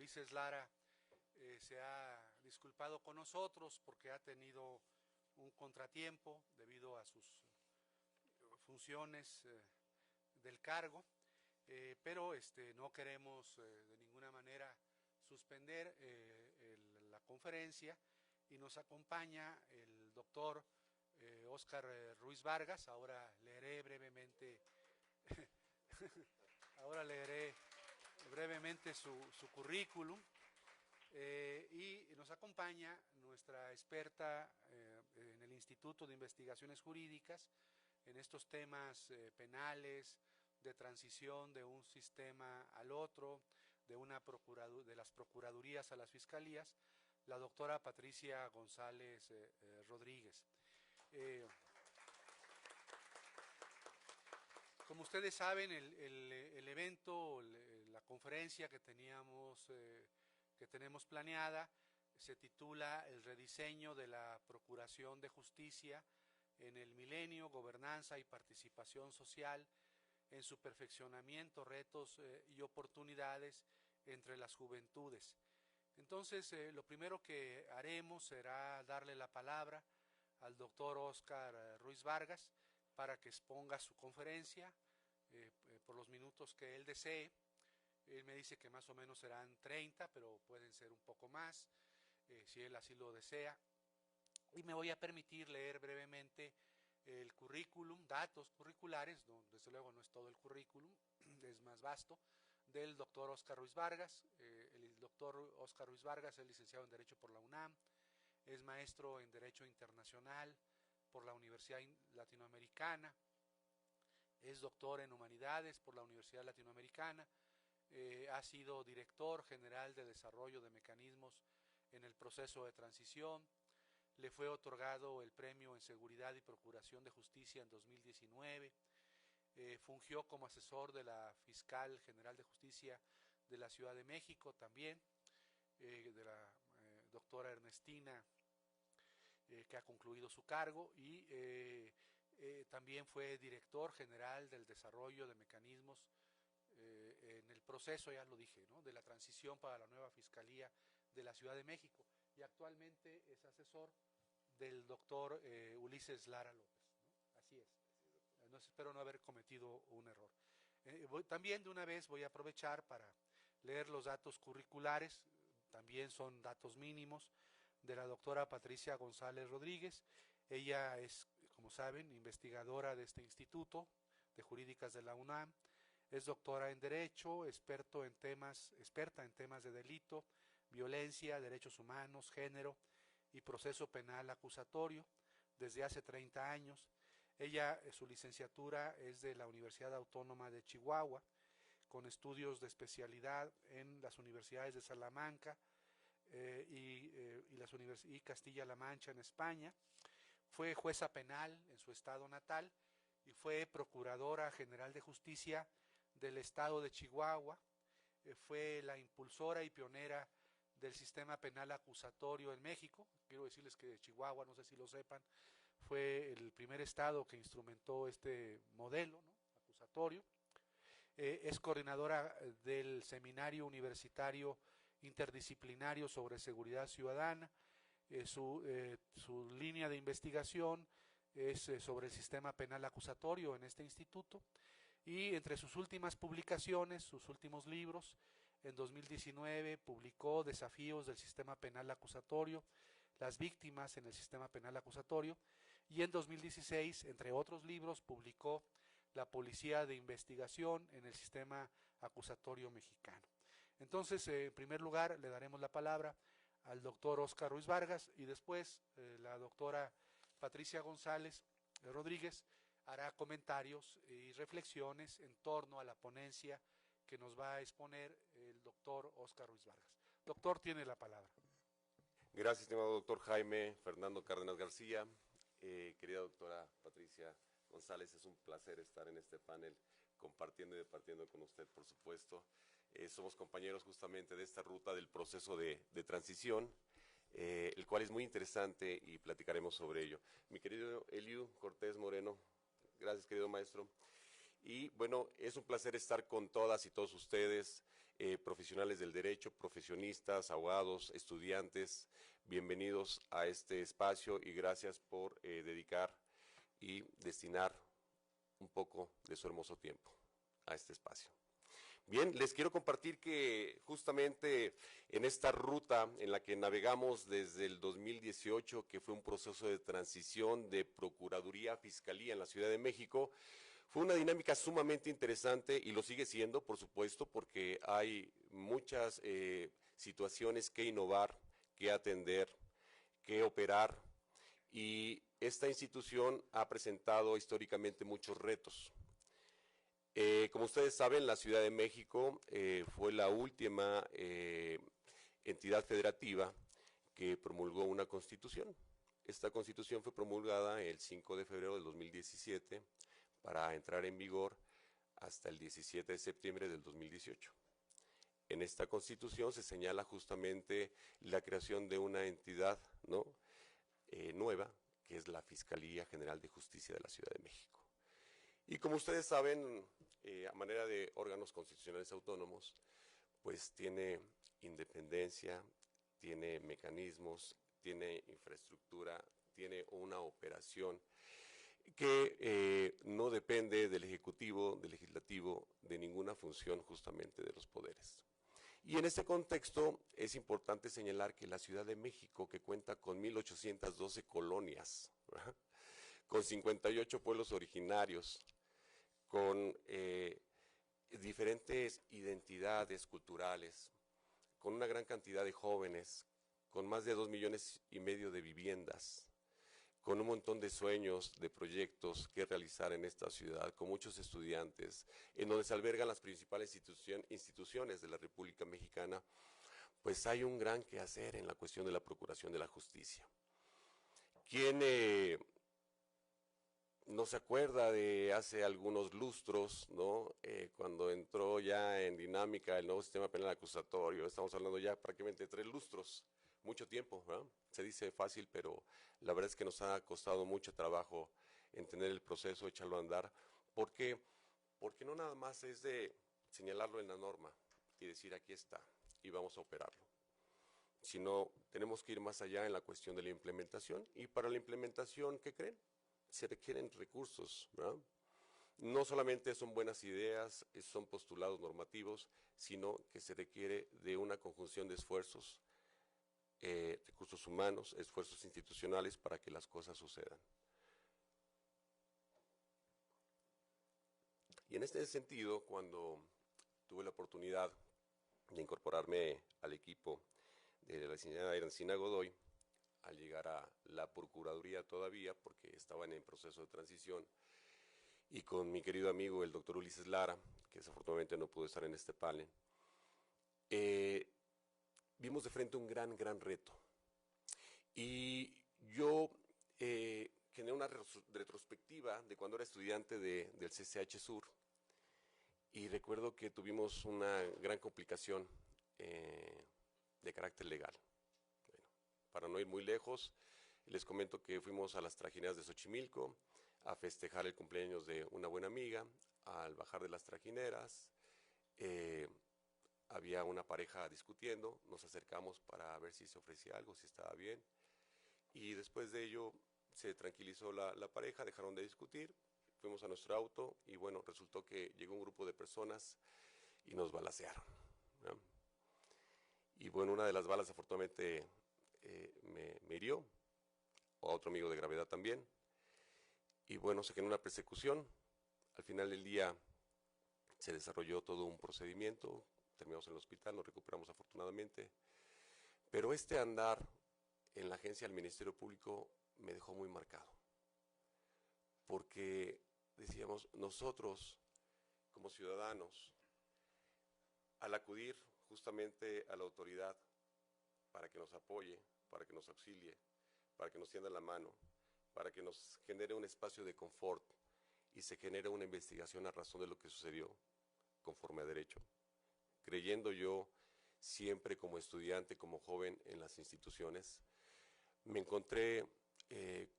Ulises Lara se ha disculpado con nosotros porque ha tenido un contratiempo debido a sus funciones del cargo, pero no queremos de ninguna manera suspender la conferencia, y nos acompaña el doctor Óscar Ruiz Vargas. Ahora leeré brevemente su currículum, y nos acompaña nuestra experta en el Instituto de Investigaciones Jurídicas en estos temas penales, de transición de un sistema al otro, de las procuradurías a las fiscalías, la doctora Patricia González Rodríguez. Como ustedes saben, el evento, la conferencia que tenemos planeada, se titula El rediseño de la Procuración de Justicia en el Milenio, Gobernanza y Participación Social, en su perfeccionamiento, retos y oportunidades entre las juventudes. Entonces, lo primero que haremos será darle la palabra al doctor Óscar Ruiz Vargas para que exponga su conferencia por los minutos que él desee. Él me dice que más o menos serán 30, pero pueden ser un poco más, si él así lo desea. Y me voy a permitir leer brevemente el currículum, datos curriculares, desde luego no es todo el currículum, es más vasto, del doctor Óscar Ruiz Vargas. El doctor Óscar Ruiz Vargas es licenciado en Derecho por la UNAM, es maestro en Derecho Internacional por la Universidad Latinoamericana, es doctor en Humanidades por la Universidad Latinoamericana, ha sido director general de desarrollo de mecanismos en el proceso de transición. Le fue otorgado el Premio en Seguridad y Procuración de Justicia en 2019. Fungió como asesor de la Fiscal General de Justicia de la Ciudad de México también, de la doctora Ernestina, que ha concluido su cargo, y también fue director general del desarrollo de mecanismos en el proceso, ya lo dije, ¿no?, de la transición para la nueva Fiscalía de la Ciudad de México, y actualmente es asesor del doctor Ulises Lara López, ¿no? Así es. No, espero no haber cometido un error. También de una vez voy a aprovechar para leer los datos curriculares, también son datos mínimos, de la doctora Patricia González Rodríguez. Ella es, como saben, investigadora de este Instituto de Jurídicas de la UNAM, es doctora en Derecho, experta en temas de delito, violencia, derechos humanos, género y proceso penal acusatorio desde hace 30 años. Ella, su licenciatura es de la Universidad Autónoma de Chihuahua, con estudios de especialidad en las universidades de Salamanca y Castilla-La Mancha en España. Fue jueza penal en su estado natal y fue procuradora general de justicia del estado de Chihuahua. Fue la impulsora y pionera del sistema penal acusatorio en México. Quiero decirles que Chihuahua, no sé si lo sepan, fue el primer estado que instrumentó este modelo, ¿no?, acusatorio. Es coordinadora del Seminario Universitario Interdisciplinario sobre Seguridad Ciudadana. Su línea de investigación es sobre el sistema penal acusatorio en este instituto, y entre sus últimas publicaciones, sus últimos libros, en 2019 publicó Desafíos del Sistema Penal Acusatorio, las víctimas en el sistema penal acusatorio, y en 2016, entre otros libros, publicó La Policía de Investigación en el Sistema Acusatorio Mexicano. Entonces, en primer lugar, le daremos la palabra al doctor Óscar Ruiz Vargas, y después la doctora Patricia González Rodríguez hará comentarios y reflexiones en torno a la ponencia que nos va a exponer el doctor Óscar Ruiz Vargas. Doctor, tiene la palabra. Gracias, estimado doctor Jaime Fernando Cárdenas García. Querida doctora Patricia González, es un placer estar en este panel compartiendo y departiendo con usted, por supuesto. Somos compañeros justamente de esta ruta del proceso de transición, el cual es muy interesante y platicaremos sobre ello. Mi querido Eliu Cortés Moreno, gracias, querido maestro. Y bueno, es un placer estar con todas y todos ustedes. profesionales del derecho, profesionistas, abogados, estudiantes, bienvenidos a este espacio y gracias por dedicar y destinar un poco de su hermoso tiempo a este espacio. Bien, les quiero compartir que justamente en esta ruta en la que navegamos desde el 2018, que fue un proceso de transición de Procuraduría a Fiscalía en la Ciudad de México, fue una dinámica sumamente interesante y lo sigue siendo, por supuesto, porque hay muchas situaciones que innovar, que atender, que operar, y esta institución ha presentado históricamente muchos retos. Como ustedes saben, la Ciudad de México fue la última entidad federativa que promulgó una constitución. Esta constitución fue promulgada el 5 de febrero del 2017 para entrar en vigor hasta el 17 de septiembre del 2018. En esta constitución se señala justamente la creación de una entidad, ¿no?, nueva, que es la Fiscalía General de Justicia de la Ciudad de México. Y como ustedes saben, a manera de órganos constitucionales autónomos, pues tiene independencia, tiene mecanismos, tiene infraestructura, tiene una operación que no depende del Ejecutivo, del Legislativo, de ninguna función justamente de los poderes. Y en este contexto es importante señalar que la Ciudad de México, que cuenta con 1,812 colonias, ¿verdad?, con 58 pueblos originarios, con diferentes identidades culturales, con una gran cantidad de jóvenes, con más de 2,5 millones de viviendas, con un montón de sueños, de proyectos que realizar en esta ciudad, con muchos estudiantes, en donde se albergan las principales instituciones de la República Mexicana, pues hay un gran quehacer en la cuestión de la procuración de la justicia. ¿Quién no se acuerda de hace algunos lustros, ¿no?, cuando entró ya en dinámica el nuevo sistema penal acusatorio? Estamos hablando ya prácticamente de 3 lustros, mucho tiempo, ¿verdad? Se dice fácil, pero la verdad es que nos ha costado mucho trabajo entender el proceso, echarlo a andar. ¿Por qué? Porque no nada más es de señalarlo en la norma y decir aquí está y vamos a operarlo, sino tenemos que ir más allá en la cuestión de la implementación, y para la implementación, ¿qué creen? Se requieren recursos, ¿verdad? No solamente son buenas ideas, son postulados normativos, sino que se requiere de una conjunción de esfuerzos, recursos humanos, esfuerzos institucionales para que las cosas sucedan. Y en este sentido, cuando tuve la oportunidad de incorporarme al equipo de la licenciada Encina Godoy, al llegar a la Procuraduría todavía, porque estaban en proceso de transición, y con mi querido amigo el doctor Ulises Lara, que desafortunadamente no pudo estar en este panel, vimos de frente un gran reto. Y yo generé una retrospectiva de cuando era estudiante del CCH Sur, y recuerdo que tuvimos una gran complicación de carácter legal. Bueno, para no ir muy lejos, les comento que fuimos a las trajineras de Xochimilco a festejar el cumpleaños de una buena amiga. Al bajar de las trajineras, había una pareja discutiendo, nos acercamos para ver si se ofrecía algo, si estaba bien, y después de ello se tranquilizó la pareja, dejaron de discutir, fuimos a nuestro auto y bueno, resultó que llegó un grupo de personas y nos balacearon, ¿no? Y bueno, una de las balas afortunadamente me hirió, a otro amigo de gravedad también, y bueno, se generó una persecución. Al final del día se desarrolló todo un procedimiento, terminamos en el hospital, nos recuperamos afortunadamente, pero este andar en la agencia del Ministerio Público me dejó muy marcado, porque decíamos, nosotros como ciudadanos, al acudir justamente a la autoridad para que nos apoye, para que nos auxilie, para que nos tienda la mano, para que nos genere un espacio de confort y se genere una investigación a razón de lo que sucedió, conforme a derecho, creyendo yo siempre como estudiante, como joven en las instituciones, me encontré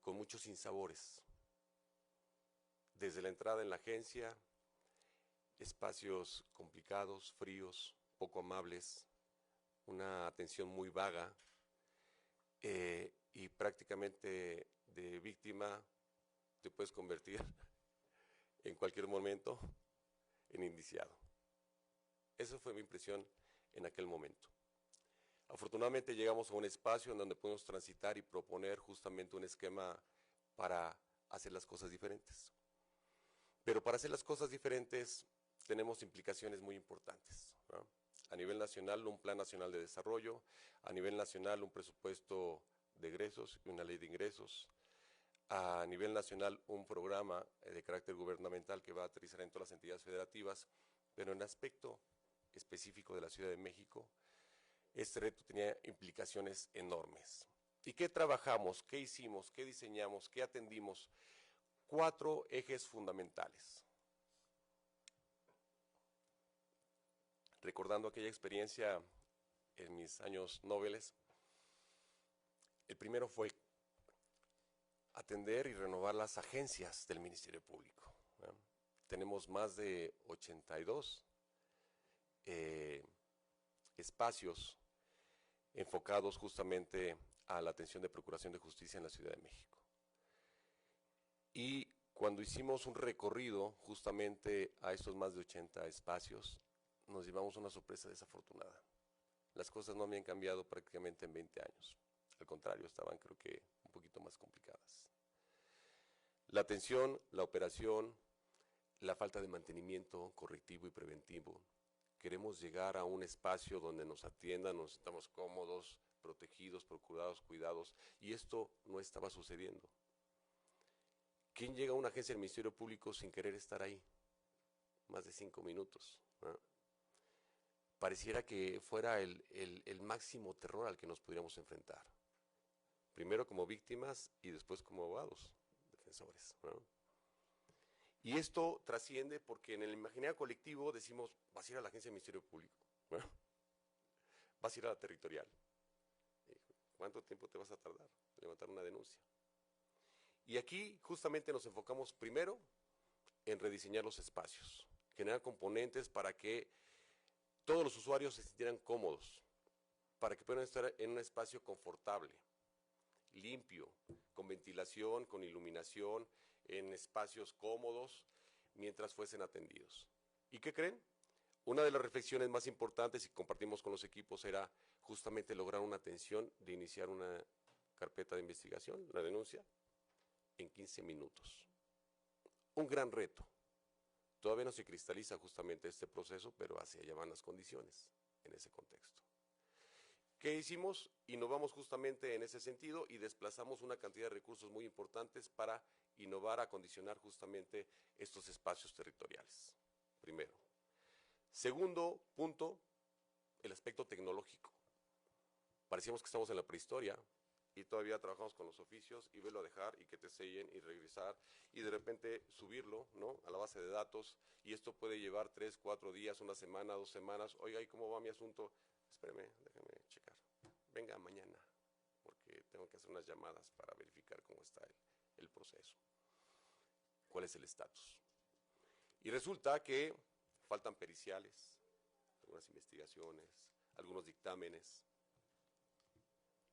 con muchos sinsabores. Desde la entrada en la agencia, espacios complicados, fríos, poco amables, una atención muy vaga, y prácticamente de víctima te puedes convertir en cualquier momento en indiciado. Esa fue mi impresión en aquel momento. Afortunadamente llegamos a un espacio en donde pudimos transitar y proponer justamente un esquema para hacer las cosas diferentes. Pero para hacer las cosas diferentes tenemos implicaciones muy importantes, ¿no? A nivel nacional, un plan nacional de desarrollo; a nivel nacional, un presupuesto de egresos y una ley de ingresos; a nivel nacional, un programa de carácter gubernamental que va a aterrizar en todas las entidades federativas, pero en el aspecto específico de la Ciudad de México, este reto tenía implicaciones enormes. ¿Y qué trabajamos? ¿Qué hicimos? ¿Qué diseñamos? ¿Qué atendimos? 4 ejes fundamentales. Recordando aquella experiencia en mis años nobles, el primero fue atender y renovar las agencias del Ministerio Público, ¿no? Tenemos más de 82 espacios enfocados justamente a la atención de procuración de justicia en la Ciudad de México. Y cuando hicimos un recorrido justamente a estos más de 80 espacios, nos llevamos una sorpresa desafortunada. Las cosas no habían cambiado prácticamente en 20 años. Al contrario, estaban, creo que, un poquito más complicadas. La atención, la operación, la falta de mantenimiento correctivo y preventivo. Queremos llegar a un espacio donde nos atiendan, nos sintamos cómodos, protegidos, procurados, cuidados, y esto no estaba sucediendo. ¿Quién llega a una agencia del Ministerio Público sin querer estar ahí? Más de 5 minutos, ¿no? Pareciera que fuera el máximo terror al que nos pudiéramos enfrentar. Primero como víctimas y después como abogados, defensores, ¿no? Y esto trasciende porque en el imaginario colectivo decimos, vas a ir a la agencia del Ministerio Público, ¿no? Vas a ir a la territorial. ¿Cuánto tiempo te vas a tardar en levantar una denuncia? Y aquí justamente nos enfocamos primero en rediseñar los espacios, generar componentes para que todos los usuarios se sintieran cómodos, para que puedan estar en un espacio confortable, limpio, con ventilación, con iluminación, en espacios cómodos, mientras fuesen atendidos. ¿Y qué creen? Una de las reflexiones más importantes, y compartimos con los equipos, era justamente lograr una atención de iniciar una carpeta de investigación, la denuncia, en 15 minutos. Un gran reto. Todavía no se cristaliza justamente este proceso, pero hacia allá van las condiciones en ese contexto. ¿Qué hicimos? Innovamos justamente en ese sentido y desplazamos una cantidad de recursos muy importantes para innovar, acondicionar justamente estos espacios territoriales. Primero. Segundo punto, el aspecto tecnológico. Parecíamos que estamos en la prehistoria y todavía trabajamos con los oficios y verlo a dejar y que te sellen y regresar y de repente subirlo, ¿no?, a la base de datos, y esto puede llevar 3, 4 días, una semana, 2 semanas. Oiga, ¿y cómo va mi asunto? Espéreme, déjame checar. Venga mañana, porque tengo que hacer unas llamadas para verificar cómo está el proceso. ¿Cuál es el estatus? Y resulta que faltan periciales, algunas investigaciones, algunos dictámenes,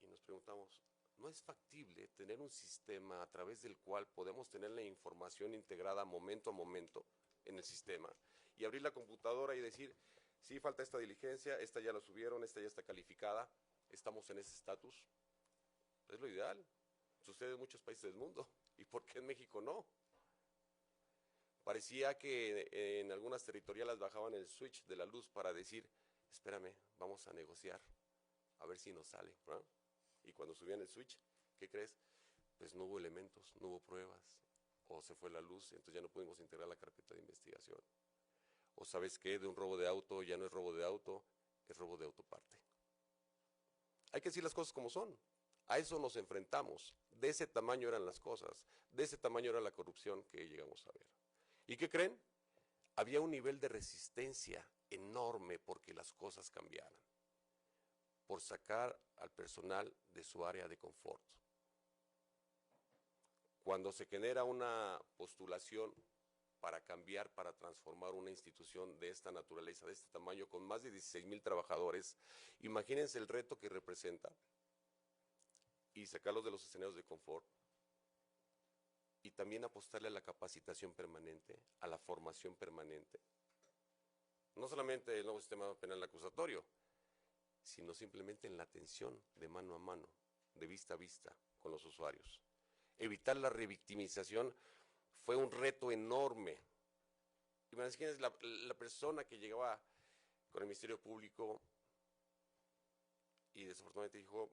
y nos preguntamos, ¿no es factible tener un sistema a través del cual podemos tener la información integrada momento a momento en el sistema y abrir la computadora y decir, sí, falta esta diligencia, esta ya la subieron, esta ya está calificada, estamos en ese estatus? Es lo ideal, sucede en muchos países del mundo, ¿y por qué en México no? Parecía que en algunas territoriales bajaban el switch de la luz para decir, espérame, vamos a negociar, a ver si nos sale, ¿no? Y cuando subían el switch, ¿qué crees? Pues no hubo elementos, no hubo pruebas, o se fue la luz, entonces ya no pudimos integrar la carpeta de investigación. O ¿sabes qué? De un robo de auto ya no es robo de auto, es robo de autoparte. Hay que decir las cosas como son. A eso nos enfrentamos. De ese tamaño eran las cosas, de ese tamaño era la corrupción que llegamos a ver. ¿Y qué creen? Había un nivel de resistencia enorme porque las cosas cambiaran, por sacar al personal de su área de confort. Cuando se genera una postulación para cambiar, para transformar una institución de esta naturaleza, de este tamaño, con más de 16,000 trabajadores. Imagínense el reto que representa y sacarlos de los escenarios de confort y también apostarle a la capacitación permanente, a la formación permanente. No solamente el nuevo sistema penal acusatorio, sino simplemente en la atención de mano a mano, de vista a vista con los usuarios. Evitar la revictimización fue un reto enorme. Imagínense la persona que llegaba con el Ministerio Público y desafortunadamente dijo,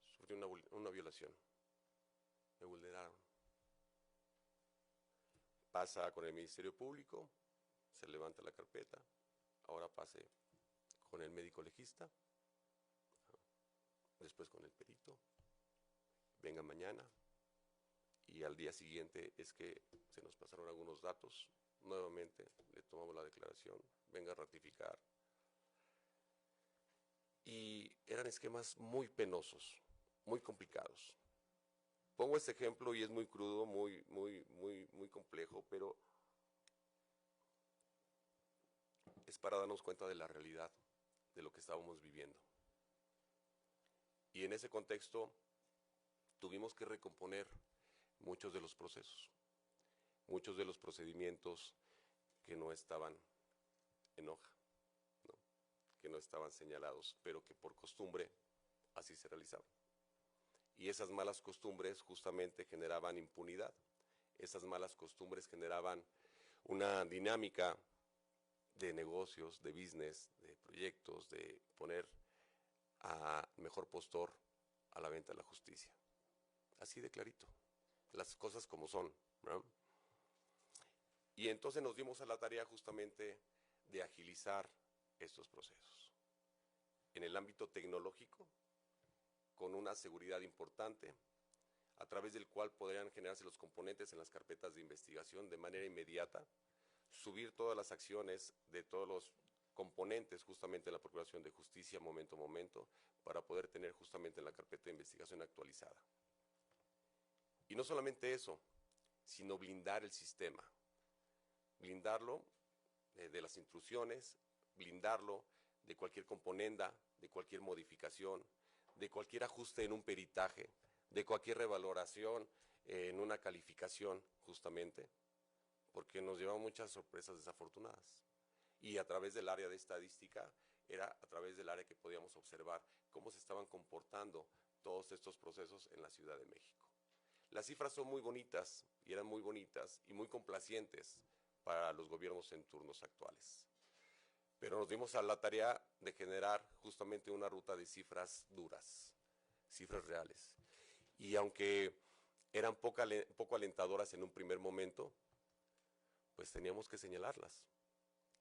sufrí una violación, me vulneraron. Pasa con el Ministerio Público, se levanta la carpeta, ahora pase con el médico legista, después con el perito, venga mañana, y al día siguiente es que se nos pasaron algunos datos, nuevamente le tomamos la declaración, venga a ratificar. Y eran esquemas muy penosos, muy complicados. Pongo este ejemplo y es muy crudo, muy complejo, pero es para darnos cuenta de la realidad de lo que estábamos viviendo. Y en ese contexto tuvimos que recomponer muchos de los procesos, muchos de los procedimientos que no estaban en hoja, ¿no? Que no estaban señalados, pero que por costumbre así se realizaban. Y esas malas costumbres justamente generaban impunidad, esas malas costumbres generaban una dinámica de negocios, de business, de proyectos, de poner a mejor postor a la venta de la justicia. Así de clarito, las cosas como son, ¿no? Y entonces nos dimos a la tarea justamente de agilizar estos procesos. En el ámbito tecnológico, con una seguridad importante, a través del cual podrían generarse los componentes en las carpetas de investigación de manera inmediata, subir todas las acciones de todos los componentes justamente en la Procuración de Justicia momento a momento, para poder tener justamente en la carpeta de investigación actualizada. Y no solamente eso, sino blindar el sistema, blindarlo de las intrusiones, blindarlo de cualquier componenda, de cualquier modificación, de cualquier ajuste en un peritaje, de cualquier revaloración en una calificación justamente, porque nos llevaban muchas sorpresas desafortunadas. Y a través del área de estadística, era a través del área que podíamos observar cómo se estaban comportando todos estos procesos en la Ciudad de México. Las cifras son muy bonitas, y eran muy bonitas y muy complacientes para los gobiernos en turnos actuales. Pero nos dimos a la tarea de generar justamente una ruta de cifras duras, cifras reales. Y aunque eran poco alentadoras en un primer momento, pues teníamos que señalarlas.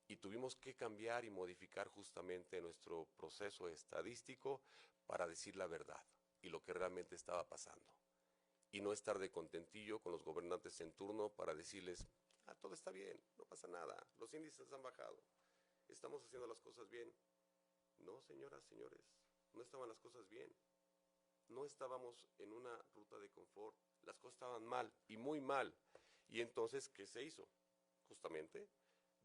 Y tuvimos que cambiar y modificar justamente nuestro proceso estadístico para decir la verdad y lo que realmente estaba pasando. Y no estar de contentillo con los gobernantes en turno para decirles, todo está bien, no pasa nada, los índices han bajado, estamos haciendo las cosas bien. No, señoras, señores, no estaban las cosas bien. No estábamos en una ruta de confort, las cosas estaban mal y muy mal. Y entonces, ¿qué se hizo? Justamente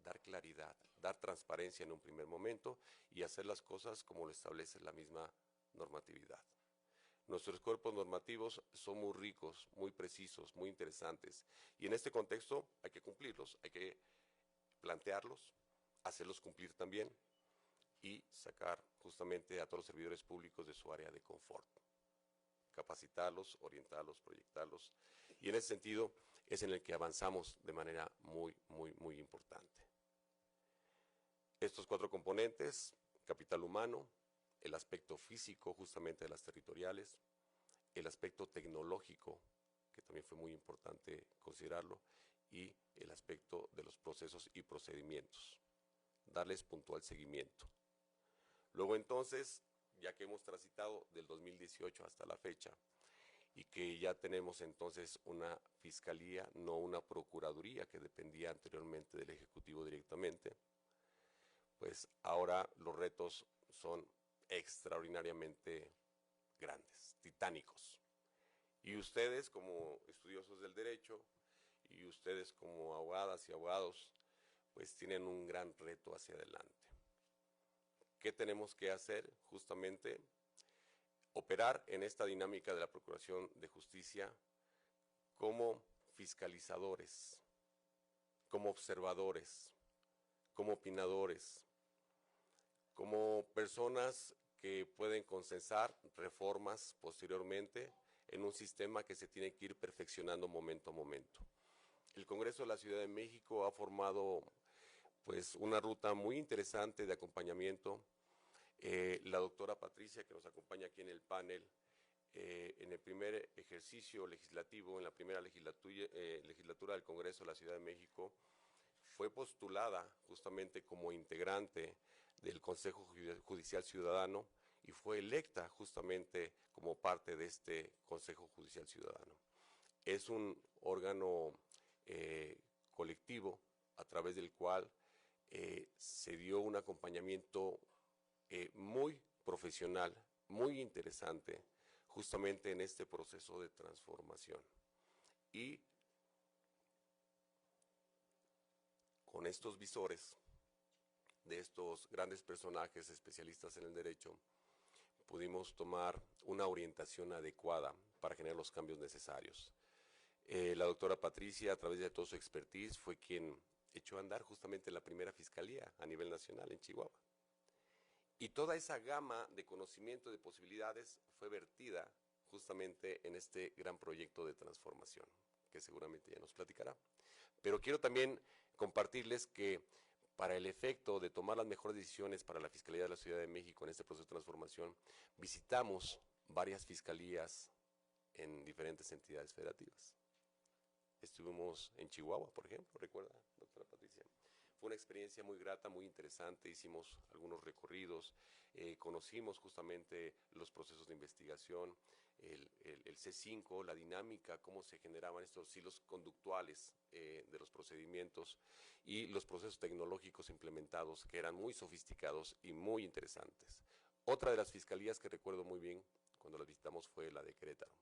dar claridad, dar transparencia en un primer momento y hacer las cosas como lo establece la misma normatividad. Nuestros cuerpos normativos son muy ricos, muy precisos, muy interesantes, y en este contexto hay que cumplirlos, hay que plantearlos, hacerlos cumplir también y sacar justamente a todos los servidores públicos de su área de confort, capacitarlos, orientarlos, proyectarlos, y en ese sentido es en el que avanzamos de manera muy importante. Estos 4 componentes, capital humano, el aspecto físico justamente de las territoriales, el aspecto tecnológico, que también fue muy importante considerarlo, y el aspecto de los procesos y procedimientos, darles puntual seguimiento. Luego entonces, ya que hemos transitado del 2018 hasta la fecha, y que ya tenemos entonces una fiscalía, no una procuraduría que dependía anteriormente del Ejecutivo directamente, pues ahora los retos son extraordinariamente grandes, titánicos. Y ustedes, como estudiosos del derecho y ustedes como abogadas y abogados, pues tienen un gran reto hacia adelante. ¿Qué tenemos que hacer? Justamente operar en esta dinámica de la Procuración de Justicia como fiscalizadores, como observadores, como opinadores, como personas que pueden consensar reformas posteriormente en un sistema que se tiene que ir perfeccionando momento a momento. El Congreso de la Ciudad de México ha formado pues una ruta muy interesante de acompañamiento. La doctora Patricia, que nos acompaña aquí en el panel, en el primer ejercicio legislativo, en la primera legislatura del Congreso de la Ciudad de México, fue postulada justamente como integrante del Consejo Judicial Ciudadano y fue electa justamente como parte de este Consejo Judicial Ciudadano. Es un órgano colectivo a través del cual se dio un acompañamiento muy profesional, muy interesante, justamente en este proceso de transformación. Y con estos visores de estos grandes personajes especialistas en el derecho, pudimos tomar una orientación adecuada para generar los cambios necesarios. La doctora Patricia, a través de toda su expertise, fue quien echó a andar justamente la primera fiscalía a nivel nacional en Chihuahua. Y toda esa gama de conocimiento, de posibilidades, fue vertida justamente en este gran proyecto de transformación, que seguramente ya nos platicará. Pero quiero también compartirles que para el efecto de tomar las mejores decisiones para la Fiscalía de la Ciudad de México en este proceso de transformación, visitamos varias fiscalías en diferentes entidades federativas. Estuvimos en Chihuahua, por ejemplo, ¿recuerda, doctora Patricia? Fue una experiencia muy grata, muy interesante, hicimos algunos recorridos, conocimos justamente los procesos de investigación, el C5, la dinámica, cómo se generaban estos hilos conductuales de los procedimientos y los procesos tecnológicos implementados que eran muy sofisticados y muy interesantes. Otra de las fiscalías que recuerdo muy bien cuando las visitamos fue la de Querétaro.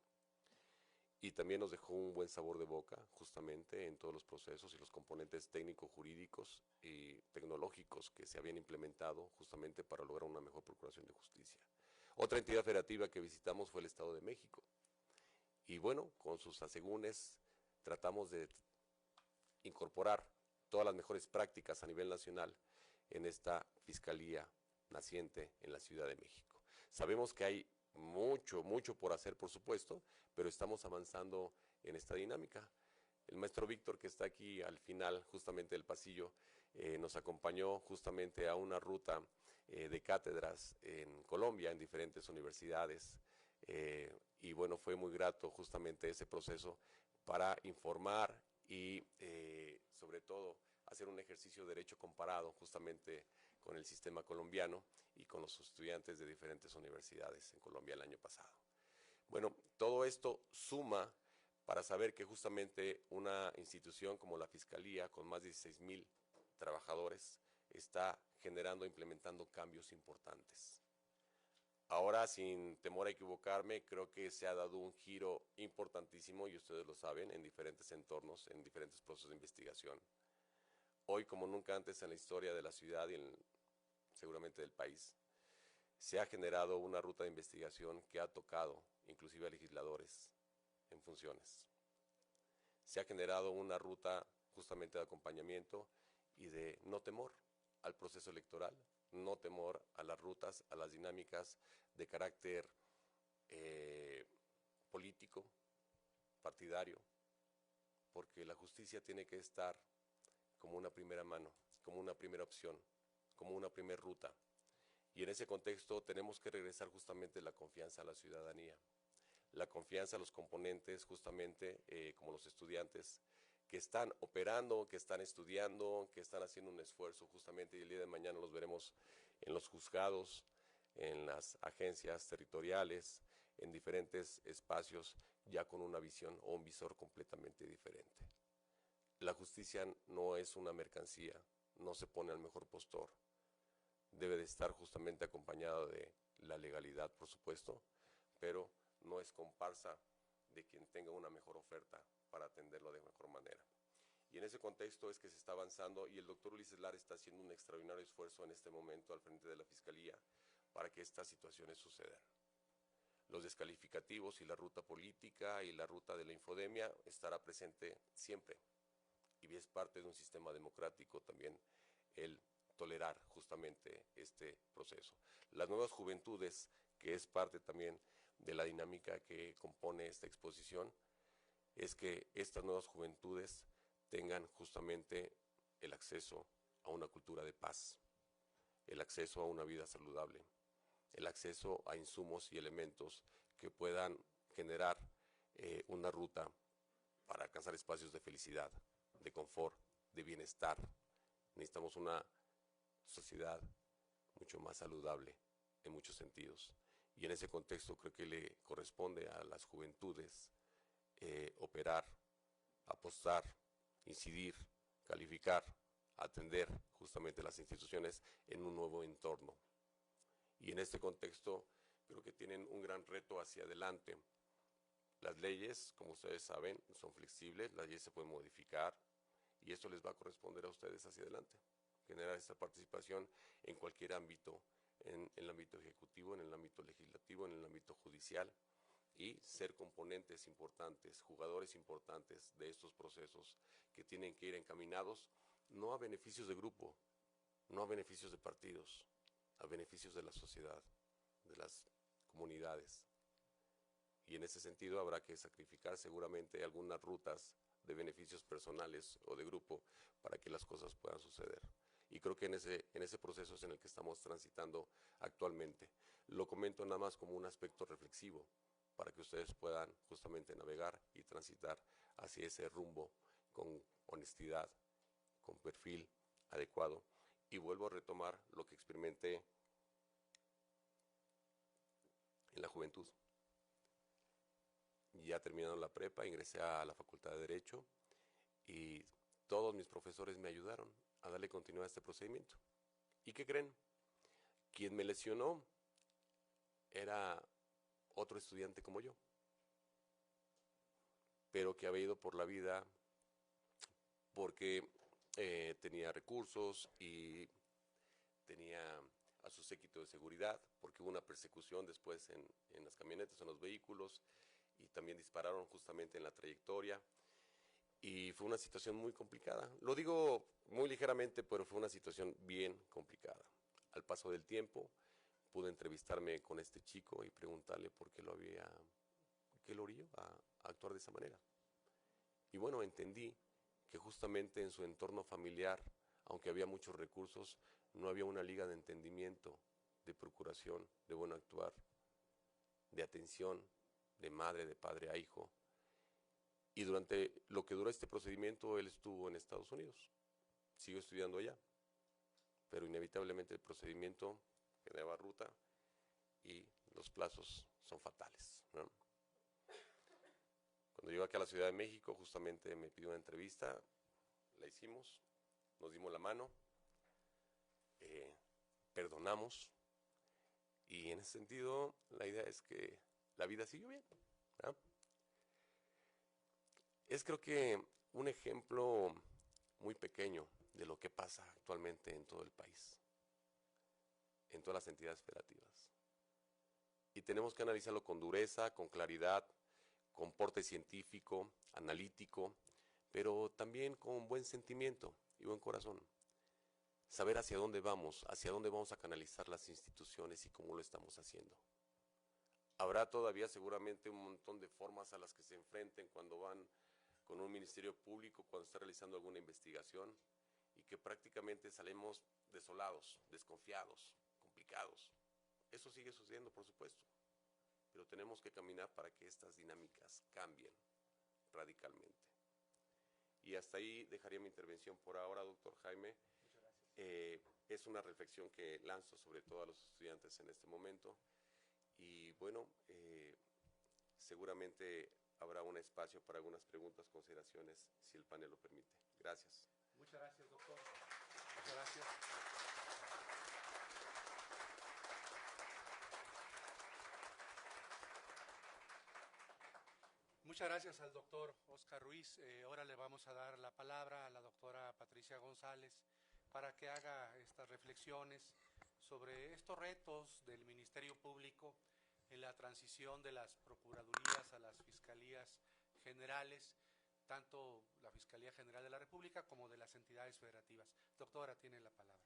Y también nos dejó un buen sabor de boca, justamente, en todos los procesos y los componentes técnico-jurídicos y tecnológicos que se habían implementado justamente para lograr una mejor procuración de justicia. Otra entidad federativa que visitamos fue el Estado de México. Y bueno, con sus asegúnes tratamos de incorporar todas las mejores prácticas a nivel nacional en esta fiscalía naciente en la Ciudad de México. Sabemos que hay mucho por hacer, por supuesto, pero estamos avanzando en esta dinámica. El maestro Víctor, que está aquí al final justamente del pasillo, nos acompañó justamente a una ruta de cátedras en Colombia, en diferentes universidades, y bueno, fue muy grato justamente ese proceso para informar y sobre todo hacer un ejercicio de derecho comparado justamente con el sistema colombiano y con los estudiantes de diferentes universidades en Colombia el año pasado. Bueno, todo esto suma para saber que justamente una institución como la Fiscalía, con más de 16,000 trabajadores, está generando e implementando cambios importantes. Ahora, sin temor a equivocarme, creo que se ha dado un giro importantísimo, y ustedes lo saben, en diferentes entornos, en diferentes procesos de investigación. Hoy, como nunca antes en la historia de la ciudad y seguramente del país, se ha generado una ruta de investigación que ha tocado inclusive a legisladores en funciones. Se ha generado una ruta justamente de acompañamiento y de no temor al proceso electoral, no temor a las rutas, a las dinámicas de carácter político, partidario, porque la justicia tiene que estar como una primera mano, como una primera opción, como una primera ruta. Y en ese contexto tenemos que regresar justamente la confianza a la ciudadanía, la confianza a los componentes justamente como los estudiantes que están operando, que están estudiando, que están haciendo un esfuerzo justamente, y el día de mañana los veremos en los juzgados, en las agencias territoriales, en diferentes espacios, ya con una visión o un visor completamente diferente. La justicia no es una mercancía, no se pone al mejor postor. Debe de estar justamente acompañada de la legalidad, por supuesto, pero no es comparsa de quien tenga una mejor oferta para atenderlo de mejor manera. Y en ese contexto es que se está avanzando y el doctor Ulises Lara está haciendo un extraordinario esfuerzo en este momento al frente de la Fiscalía para que estas situaciones sucedan. Los descalificativos y la ruta política y la ruta de la infodemia estará presente siempre. Y es parte de un sistema democrático también el tolerar justamente este proceso. Las nuevas juventudes, que es parte también de la dinámica que compone esta exposición, es que estas nuevas juventudes tengan justamente el acceso a una cultura de paz, el acceso a una vida saludable, el acceso a insumos y elementos que puedan generar una ruta para alcanzar espacios de felicidad, de confort, de bienestar. Necesitamos una sociedad mucho más saludable en muchos sentidos. Y en ese contexto creo que le corresponde a las juventudes operar, apostar, incidir, calificar, atender justamente las instituciones en un nuevo entorno. Y en este contexto creo que tienen un gran reto hacia adelante. Las leyes, como ustedes saben, son flexibles, las leyes se pueden modificar y esto les va a corresponder a ustedes hacia adelante. Generar esta participación en cualquier ámbito, en el ámbito ejecutivo, en el ámbito legislativo, en el ámbito judicial, y ser componentes importantes, jugadores importantes de estos procesos que tienen que ir encaminados no a beneficios de grupo, no a beneficios de partidos, a beneficios de la sociedad, de las comunidades. Y en ese sentido habrá que sacrificar seguramente algunas rutas de beneficios personales o de grupo para que las cosas puedan suceder. Y creo que en ese proceso es en el que estamos transitando actualmente. Lo comento nada más como un aspecto reflexivo, para que ustedes puedan justamente navegar y transitar hacia ese rumbo con honestidad, con perfil adecuado. Y vuelvo a retomar lo que experimenté en la juventud. Ya terminando la prepa, ingresé a la Facultad de Derecho y todos mis profesores me ayudaron a darle continuidad a este procedimiento. ¿Y qué creen? Quien me lesionó era otro estudiante como yo, pero que había ido por la vida porque tenía recursos y tenía a su séquito de seguridad, porque hubo una persecución después en las camionetas, en los vehículos, y también dispararon justamente en la trayectoria, y fue una situación muy complicada. Lo digo muy ligeramente, pero fue una situación bien complicada. Al paso del tiempo, pude entrevistarme con este chico y preguntarle por qué qué lo orilló a actuar de esa manera. Y bueno, entendí que justamente en su entorno familiar, aunque había muchos recursos, no había una liga de entendimiento, de procuración, de buen actuar, de atención, de madre, de padre a hijo. Y durante lo que duró este procedimiento, él estuvo en Estados Unidos. Siguió estudiando allá, pero inevitablemente el procedimiento generaba ruta y los plazos son fatales, ¿no? Cuando llegué aquí a la Ciudad de México, justamente me pidió una entrevista, la hicimos, nos dimos la mano, perdonamos, y en ese sentido la idea es que la vida siguió bien, ¿no? Es creo que un ejemplo muy pequeño de lo que pasa actualmente en todo el país, en todas las entidades federativas. Y tenemos que analizarlo con dureza, con claridad, con porte científico, analítico, pero también con buen sentimiento y buen corazón. Saber hacia dónde vamos a canalizar las instituciones y cómo lo estamos haciendo. Habrá todavía seguramente un montón de formas a las que se enfrenten cuando van con un ministerio público, cuando está realizando alguna investigación, y que prácticamente salimos desolados, desconfiados, complicados. Eso sigue sucediendo, por supuesto, pero tenemos que caminar para que estas dinámicas cambien radicalmente. Y hasta ahí dejaría mi intervención por ahora, doctor Jaime. Es una reflexión que lanzo sobre todo a los estudiantes en este momento. Y bueno, seguramente habrá un espacio para algunas preguntas, consideraciones, si el panel lo permite. Gracias. Muchas gracias, doctor. Muchas gracias. Muchas gracias al doctor Oscar Ruiz. Ahora le vamos a dar la palabra a la doctora Patricia González para que haga estas reflexiones sobre estos retos del Ministerio Público en la transición de las procuradurías a las fiscalías generales, tanto la Fiscalía General de la República como de las entidades federativas. Doctora, tiene la palabra.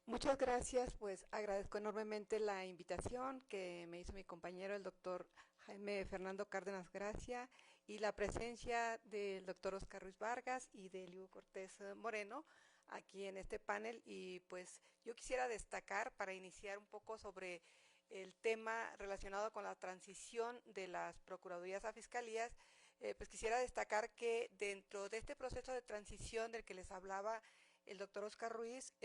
Muchas gracias, pues agradezco enormemente la invitación que me hizo mi compañero, el doctor Jaime Fernando Cárdenas Gracia, y la presencia del doctor Oscar Ruiz Vargas y de Eliu Cortés Moreno aquí en este panel. Y pues yo quisiera destacar, para iniciar un poco sobre el tema relacionado con la transición de las procuradurías a fiscalías, pues quisiera destacar que dentro de este proceso de transición del que les hablaba el doctor Oscar Ruiz,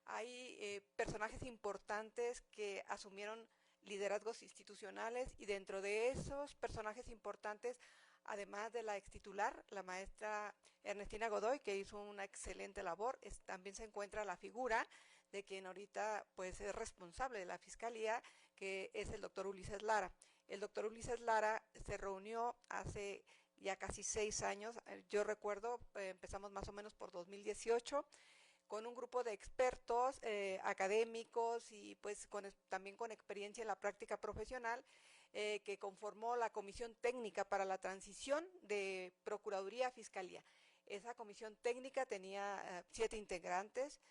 hay personajes importantes que asumieron liderazgos institucionales, y dentro de esos personajes importantes, además de la extitular, la maestra Ernestina Godoy, que hizo una excelente labor, también se encuentra la figura de quien ahorita pues es responsable de la Fiscalía, que es el doctor Ulises Lara. El doctor Ulises Lara se reunió hace ya casi 6 años, yo recuerdo, empezamos más o menos por 2018, con un grupo de expertos académicos y pues también con experiencia en la práctica profesional, que conformó la Comisión Técnica para la Transición de Procuraduría a Fiscalía. Esa comisión técnica tenía 7 integrantes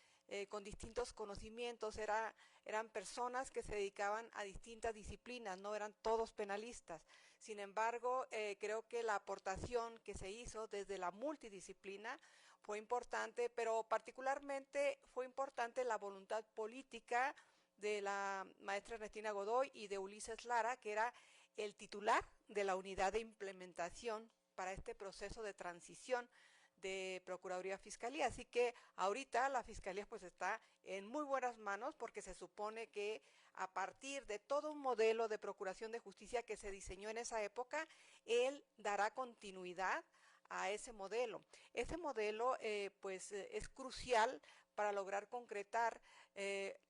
con distintos conocimientos, eran personas que se dedicaban a distintas disciplinas, no eran todos penalistas. Sin embargo, creo que la aportación que se hizo desde la multidisciplina fue importante, pero particularmente fue importante la voluntad política de la maestra Ernestina Godoy y de Ulises Lara, que era el titular de la unidad de implementación para este proceso de transición de Procuraduría a Fiscalía. Así que ahorita la Fiscalía pues está en muy buenas manos, porque se supone que a partir de todo un modelo de procuración de justicia que se diseñó en esa época, él dará continuidad a ese modelo. Ese modelo es crucial para lograr concretar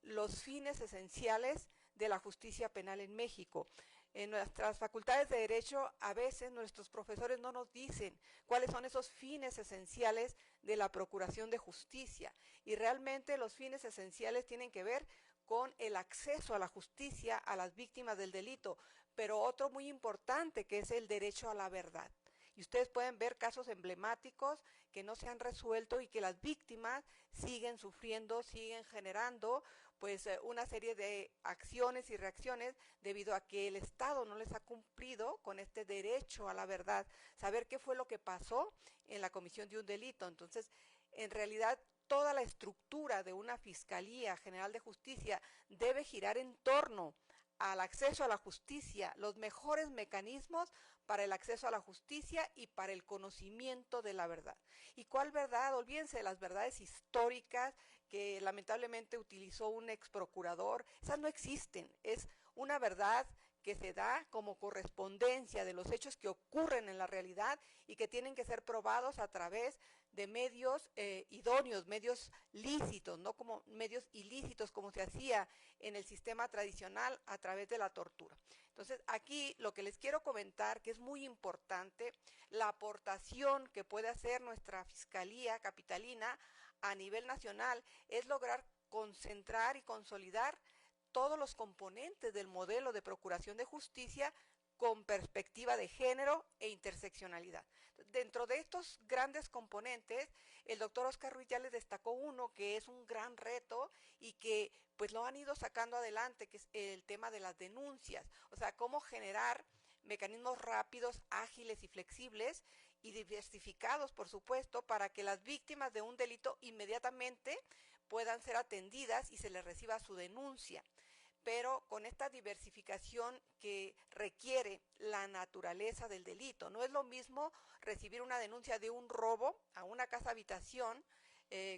los fines esenciales de la justicia penal en México. En nuestras facultades de Derecho, a veces nuestros profesores no nos dicen cuáles son esos fines esenciales de la procuración de justicia, y realmente los fines esenciales tienen que ver con el acceso a la justicia a las víctimas del delito, pero otro muy importante, que es el derecho a la verdad. Y ustedes pueden ver casos emblemáticos que no se han resuelto y que las víctimas siguen sufriendo, siguen generando pues una serie de acciones y reacciones debido a que el Estado no les ha cumplido con este derecho a la verdad, saber qué fue lo que pasó en la comisión de un delito. Entonces, en realidad, toda la estructura de una Fiscalía General de Justicia debe girar en torno al acceso a la justicia, los mejores mecanismos para el acceso a la justicia y para el conocimiento de la verdad. ¿Y cuál verdad? Olvídense de las verdades históricas que lamentablemente utilizó un ex procurador. Esas no existen. Es una verdad que se da como correspondencia de los hechos que ocurren en la realidad y que tienen que ser probados a través de medios idóneos, medios lícitos, no como medios ilícitos como se hacía en el sistema tradicional a través de la tortura. Entonces, aquí lo que les quiero comentar, que es muy importante, la aportación que puede hacer nuestra Fiscalía Capitalina a nivel nacional es lograr concentrar y consolidar todos los componentes del modelo de procuración de justicia con perspectiva de género e interseccionalidad. Dentro de estos grandes componentes, el doctor Oscar Ruiz ya les destacó uno que es un gran reto y que pues lo han ido sacando adelante, que es el tema de las denuncias. O sea, cómo generar mecanismos rápidos, ágiles y flexibles y diversificados, por supuesto, para que las víctimas de un delito inmediatamente puedan ser atendidas y se les reciba su denuncia. Pero con esta diversificación que requiere la naturaleza del delito. No es lo mismo recibir una denuncia de un robo a una casa habitación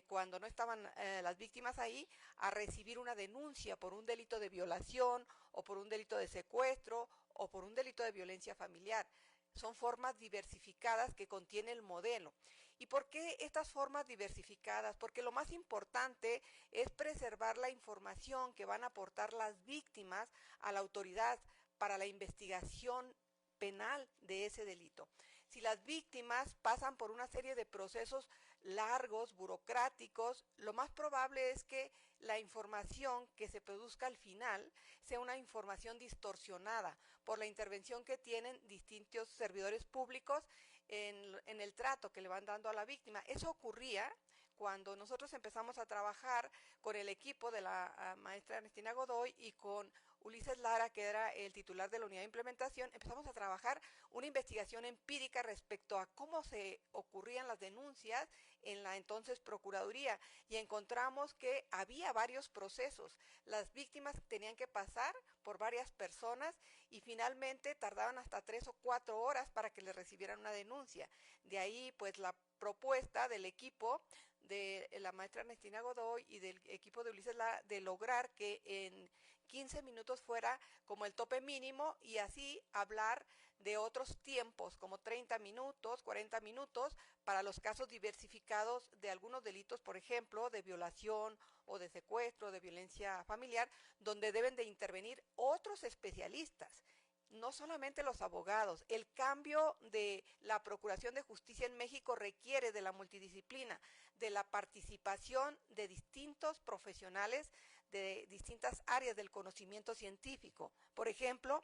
cuando no estaban las víctimas ahí, a recibir una denuncia por un delito de violación o por un delito de secuestro o por un delito de violencia familiar. Son formas diversificadas que contiene el modelo. ¿Y por qué estas formas diversificadas? Porque lo más importante es preservar la información que van a aportar las víctimas a la autoridad para la investigación penal de ese delito. Si las víctimas pasan por una serie de procesos largos, burocráticos, lo más probable es que la información que se produzca al final sea una información distorsionada por la intervención que tienen distintos servidores públicos en el trato que le van dando a la víctima. Eso ocurría cuando nosotros empezamos a trabajar con el equipo de la maestra Ernestina Godoy y con Ulises Lara, que era el titular de la unidad de implementación. Empezamos a trabajar una investigación empírica respecto a cómo se ocurrían las denuncias en la entonces Procuraduría, y encontramos que había varios procesos. Las víctimas tenían que pasar por varias personas y finalmente tardaban hasta 3 o 4 horas para que les recibieran una denuncia. De ahí pues la propuesta del equipo de la maestra Ernestina Godoy y del equipo de Ulises Lara de lograr que en 15 minutos fuera como el tope mínimo, y así hablar de otros tiempos como 30 minutos, 40 minutos para los casos diversificados de algunos delitos, por ejemplo, de violación o de secuestro, de violencia familiar, donde deben de intervenir otros especialistas, no solamente los abogados. El cambio de la Procuración de Justicia en México requiere de la multidisciplina, de la participación de distintos profesionales de distintas áreas del conocimiento científico. Por ejemplo,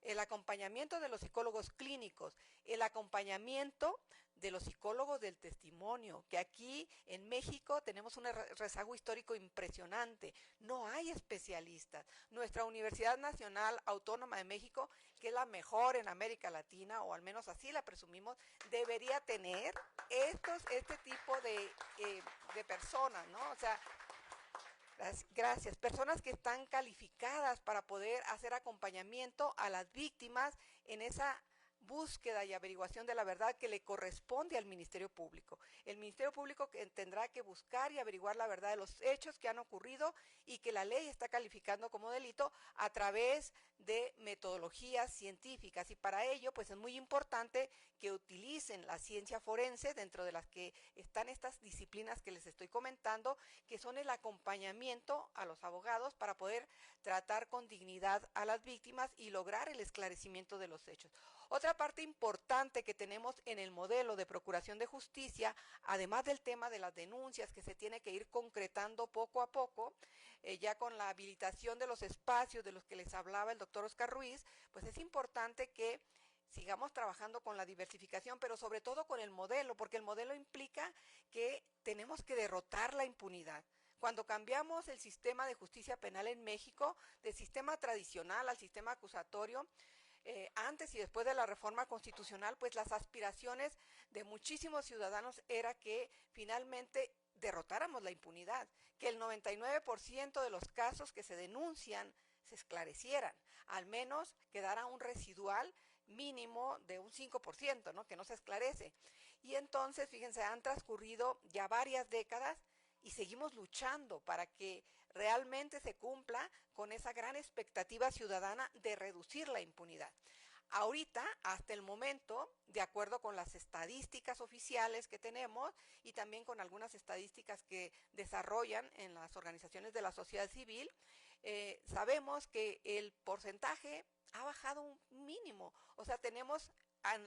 el acompañamiento de los psicólogos clínicos, el acompañamiento de los psicólogos del testimonio, que aquí en México tenemos un rezago histórico impresionante, no hay especialistas. Nuestra Universidad Nacional Autónoma de México, que es la mejor en América Latina, o al menos así la presumimos, debería tener este tipo de personas, ¿no? O sea, gracias. Personas que están calificadas para poder hacer acompañamiento a las víctimas en esa búsqueda y averiguación de la verdad que le corresponde al Ministerio Público. El Ministerio Público tendrá que buscar y averiguar la verdad de los hechos que han ocurrido y que la ley está calificando como delito a través de metodologías científicas, y para ello pues es muy importante que utilicen la ciencia forense, dentro de las que están estas disciplinas que les estoy comentando, que son el acompañamiento a los abogados para poder tratar con dignidad a las víctimas y lograr el esclarecimiento de los hechos. Otra parte importante que tenemos en el modelo de procuración de justicia, además del tema de las denuncias que se tiene que ir concretando poco a poco, ya con la habilitación de los espacios de los que les hablaba el doctor Oscar Ruiz, pues es importante que sigamos trabajando con la diversificación, pero sobre todo con el modelo, porque el modelo implica que tenemos que derrotar la impunidad. Cuando cambiamos el sistema de justicia penal en México, del sistema tradicional al sistema acusatorio, antes y después de la reforma constitucional, pues las aspiraciones de muchísimos ciudadanos era que finalmente derrotáramos la impunidad, que el 99% de los casos que se denuncian se esclarecieran, al menos quedara un residual mínimo de un 5%, ¿no?, que no se esclarece. Y entonces, fíjense, han transcurrido ya varias décadas y seguimos luchando para que realmente se cumpla con esa gran expectativa ciudadana de reducir la impunidad. Ahorita, hasta el momento, de acuerdo con las estadísticas oficiales que tenemos y también con algunas estadísticas que desarrollan en las organizaciones de la sociedad civil, sabemos que el porcentaje ha bajado un mínimo. O sea, tenemos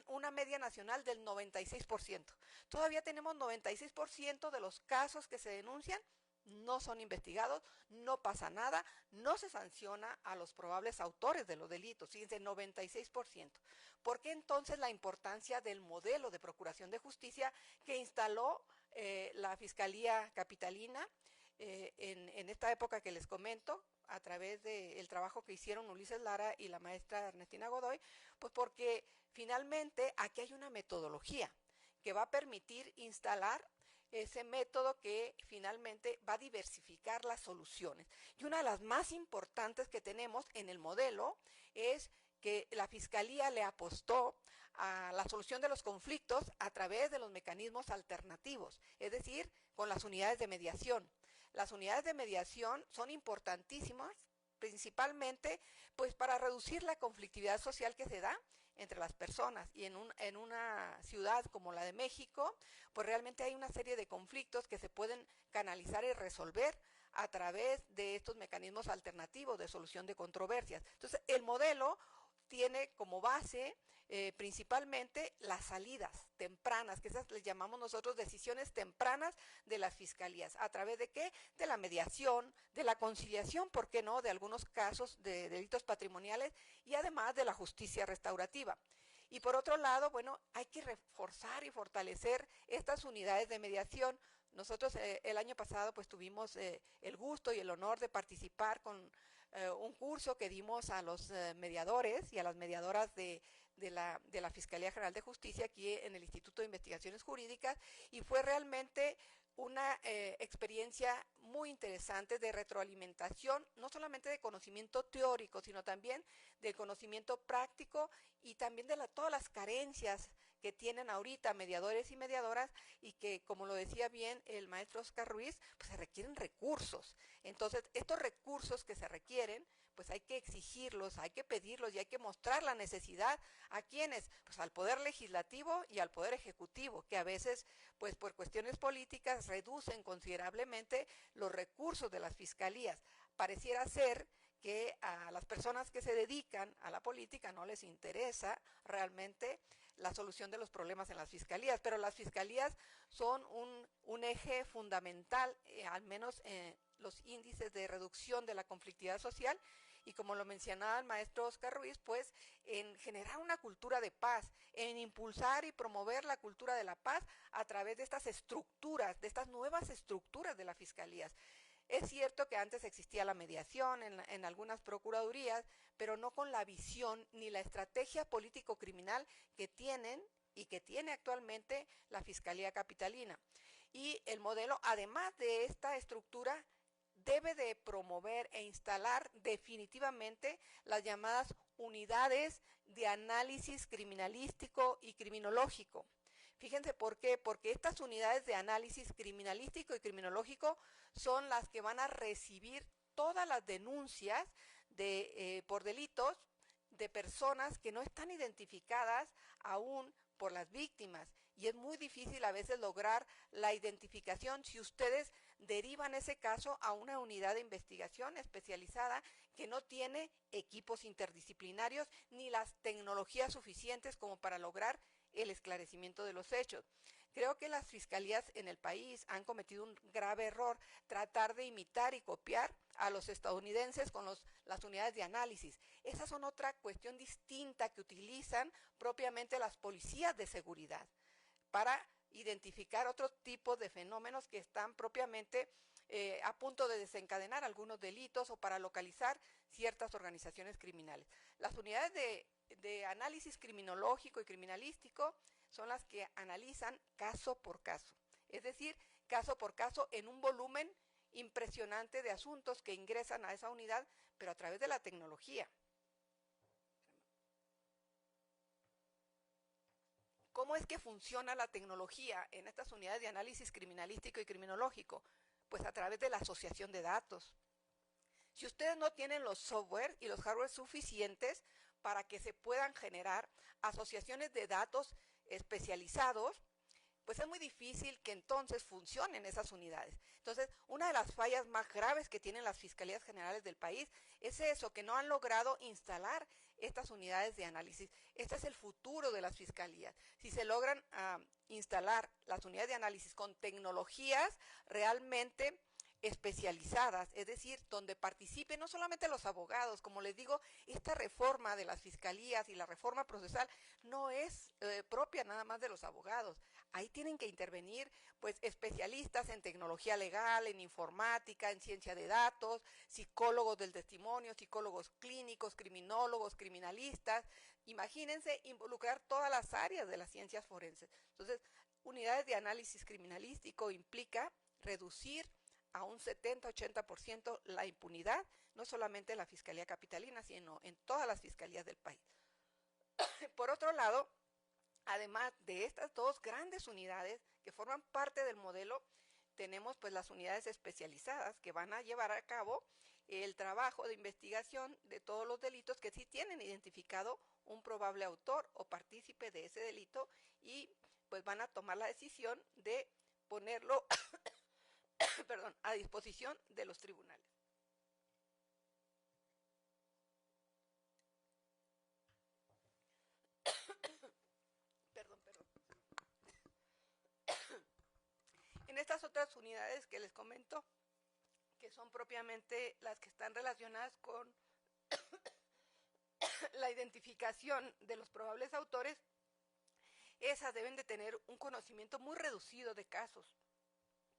una media nacional del 96%. Todavía tenemos 96% de los casos que se denuncian no son investigados, no pasa nada, no se sanciona a los probables autores de los delitos, fíjense, 96%. ¿Por qué entonces la importancia del modelo de procuración de justicia que instaló la Fiscalía Capitalina en esta época que les comento, a través del trabajo que hicieron Ulises Lara y la maestra Ernestina Godoy? Pues porque finalmente aquí hay una metodología que va a permitir instalar ese método que finalmente va a diversificar las soluciones. Y una de las más importantes que tenemos en el modelo es que la Fiscalía le apostó a la solución de los conflictos a través de los mecanismos alternativos, es decir, con las unidades de mediación. Las unidades de mediación son importantísimas, principalmente pues para reducir la conflictividad social que se da entre las personas, y en una ciudad como la de México, pues realmente hay una serie de conflictos que se pueden canalizar y resolver a través de estos mecanismos alternativos de solución de controversias. Entonces, el modelo tiene como base principalmente las salidas tempranas, que esas les llamamos nosotros decisiones tempranas de las fiscalías. ¿A través de qué? De la mediación, de la conciliación, ¿por qué no?, de algunos casos de delitos patrimoniales y además de la justicia restaurativa. Y por otro lado, bueno, hay que reforzar y fortalecer estas unidades de mediación. Nosotros el año pasado pues tuvimos el gusto y el honor de participar con un curso que dimos a los mediadores y a las mediadoras de la Fiscalía General de Justicia aquí en el Instituto de Investigaciones Jurídicas, y fue realmente una experiencia muy interesante de retroalimentación, no solamente de conocimiento teórico, sino también de conocimiento práctico y también de todas las carencias que tienen ahorita mediadores y mediadoras, y que, como lo decía bien el maestro Oscar Ruiz, pues se requieren recursos. Entonces, estos recursos que se requieren, pues hay que exigirlos, hay que pedirlos y hay que mostrar la necesidad a quienes, pues al Poder Legislativo y al Poder Ejecutivo, que a veces, pues por cuestiones políticas, reducen considerablemente los recursos de las fiscalías. Pareciera ser que a las personas que se dedican a la política no les interesa realmente la solución de los problemas en las fiscalías, pero las fiscalías son un eje fundamental, al menos los índices de reducción de la conflictividad social, y como lo mencionaba el maestro Oscar Ruiz, pues en generar una cultura de paz, en impulsar y promover la cultura de la paz a través de estas estructuras, de estas nuevas estructuras de las fiscalías. Es cierto que antes existía la mediación en algunas procuradurías, pero no con la visión ni la estrategia político-criminal que tienen y que tiene actualmente la Fiscalía Capitalina. Y el modelo, además de esta estructura, debe de promover e instalar definitivamente las llamadas unidades de análisis criminalístico y criminológico. Fíjense por qué, porque estas unidades de análisis criminalístico y criminológico son las que van a recibir todas las denuncias por delitos de personas que no están identificadas aún por las víctimas, y es muy difícil a veces lograr la identificación si ustedes derivan ese caso a una unidad de investigación especializada que no tiene equipos interdisciplinarios ni las tecnologías suficientes como para lograr el esclarecimiento de los hechos. Creo que las fiscalías en el país han cometido un grave error, tratar de imitar y copiar a los estadounidenses con las unidades de análisis. Esas son otra cuestión distinta que utilizan propiamente las policías de seguridad para identificar otro tipo de fenómenos que están propiamente a punto de desencadenar algunos delitos o para localizar ciertas organizaciones criminales. Las unidades de análisis criminológico y criminalístico son las que analizan caso por caso, es decir, caso por caso en un volumen impresionante de asuntos que ingresan a esa unidad, pero a través de la tecnología. ¿Cómo es que funciona la tecnología en estas unidades de análisis criminalístico y criminológico? Pues a través de la asociación de datos. Si ustedes no tienen los software y los hardware suficientes para que se puedan generar asociaciones de datos especializados, pues es muy difícil que entonces funcionen esas unidades. Entonces, una de las fallas más graves que tienen las fiscalías generales del país es eso, que no han logrado instalar estas unidades de análisis. Este es el futuro de las fiscalías. Si se logran instalar las unidades de análisis con tecnologías realmente especializadas, es decir, donde participen no solamente los abogados, como les digo, esta reforma de las fiscalías y la reforma procesal no es propia nada más de los abogados. Ahí tienen que intervenir pues especialistas en tecnología legal, en informática, en ciencia de datos, psicólogos del testimonio, psicólogos clínicos, criminólogos, criminalistas. Imagínense involucrar todas las áreas de las ciencias forenses. Entonces, unidades de análisis criminalístico implica reducir a un 70-80% la impunidad, no solamente en la Fiscalía Capitalina, sino en todas las fiscalías del país. Por otro lado, además de estas dos grandes unidades que forman parte del modelo, tenemos pues las unidades especializadas que van a llevar a cabo el trabajo de investigación de todos los delitos que sí tienen identificado un probable autor o partícipe de ese delito, y pues van a tomar la decisión de ponerlo perdón, a disposición de los tribunales. En estas otras unidades que les comento, que son propiamente las que están relacionadas con la identificación de los probables autores, esas deben de tener un conocimiento muy reducido de casos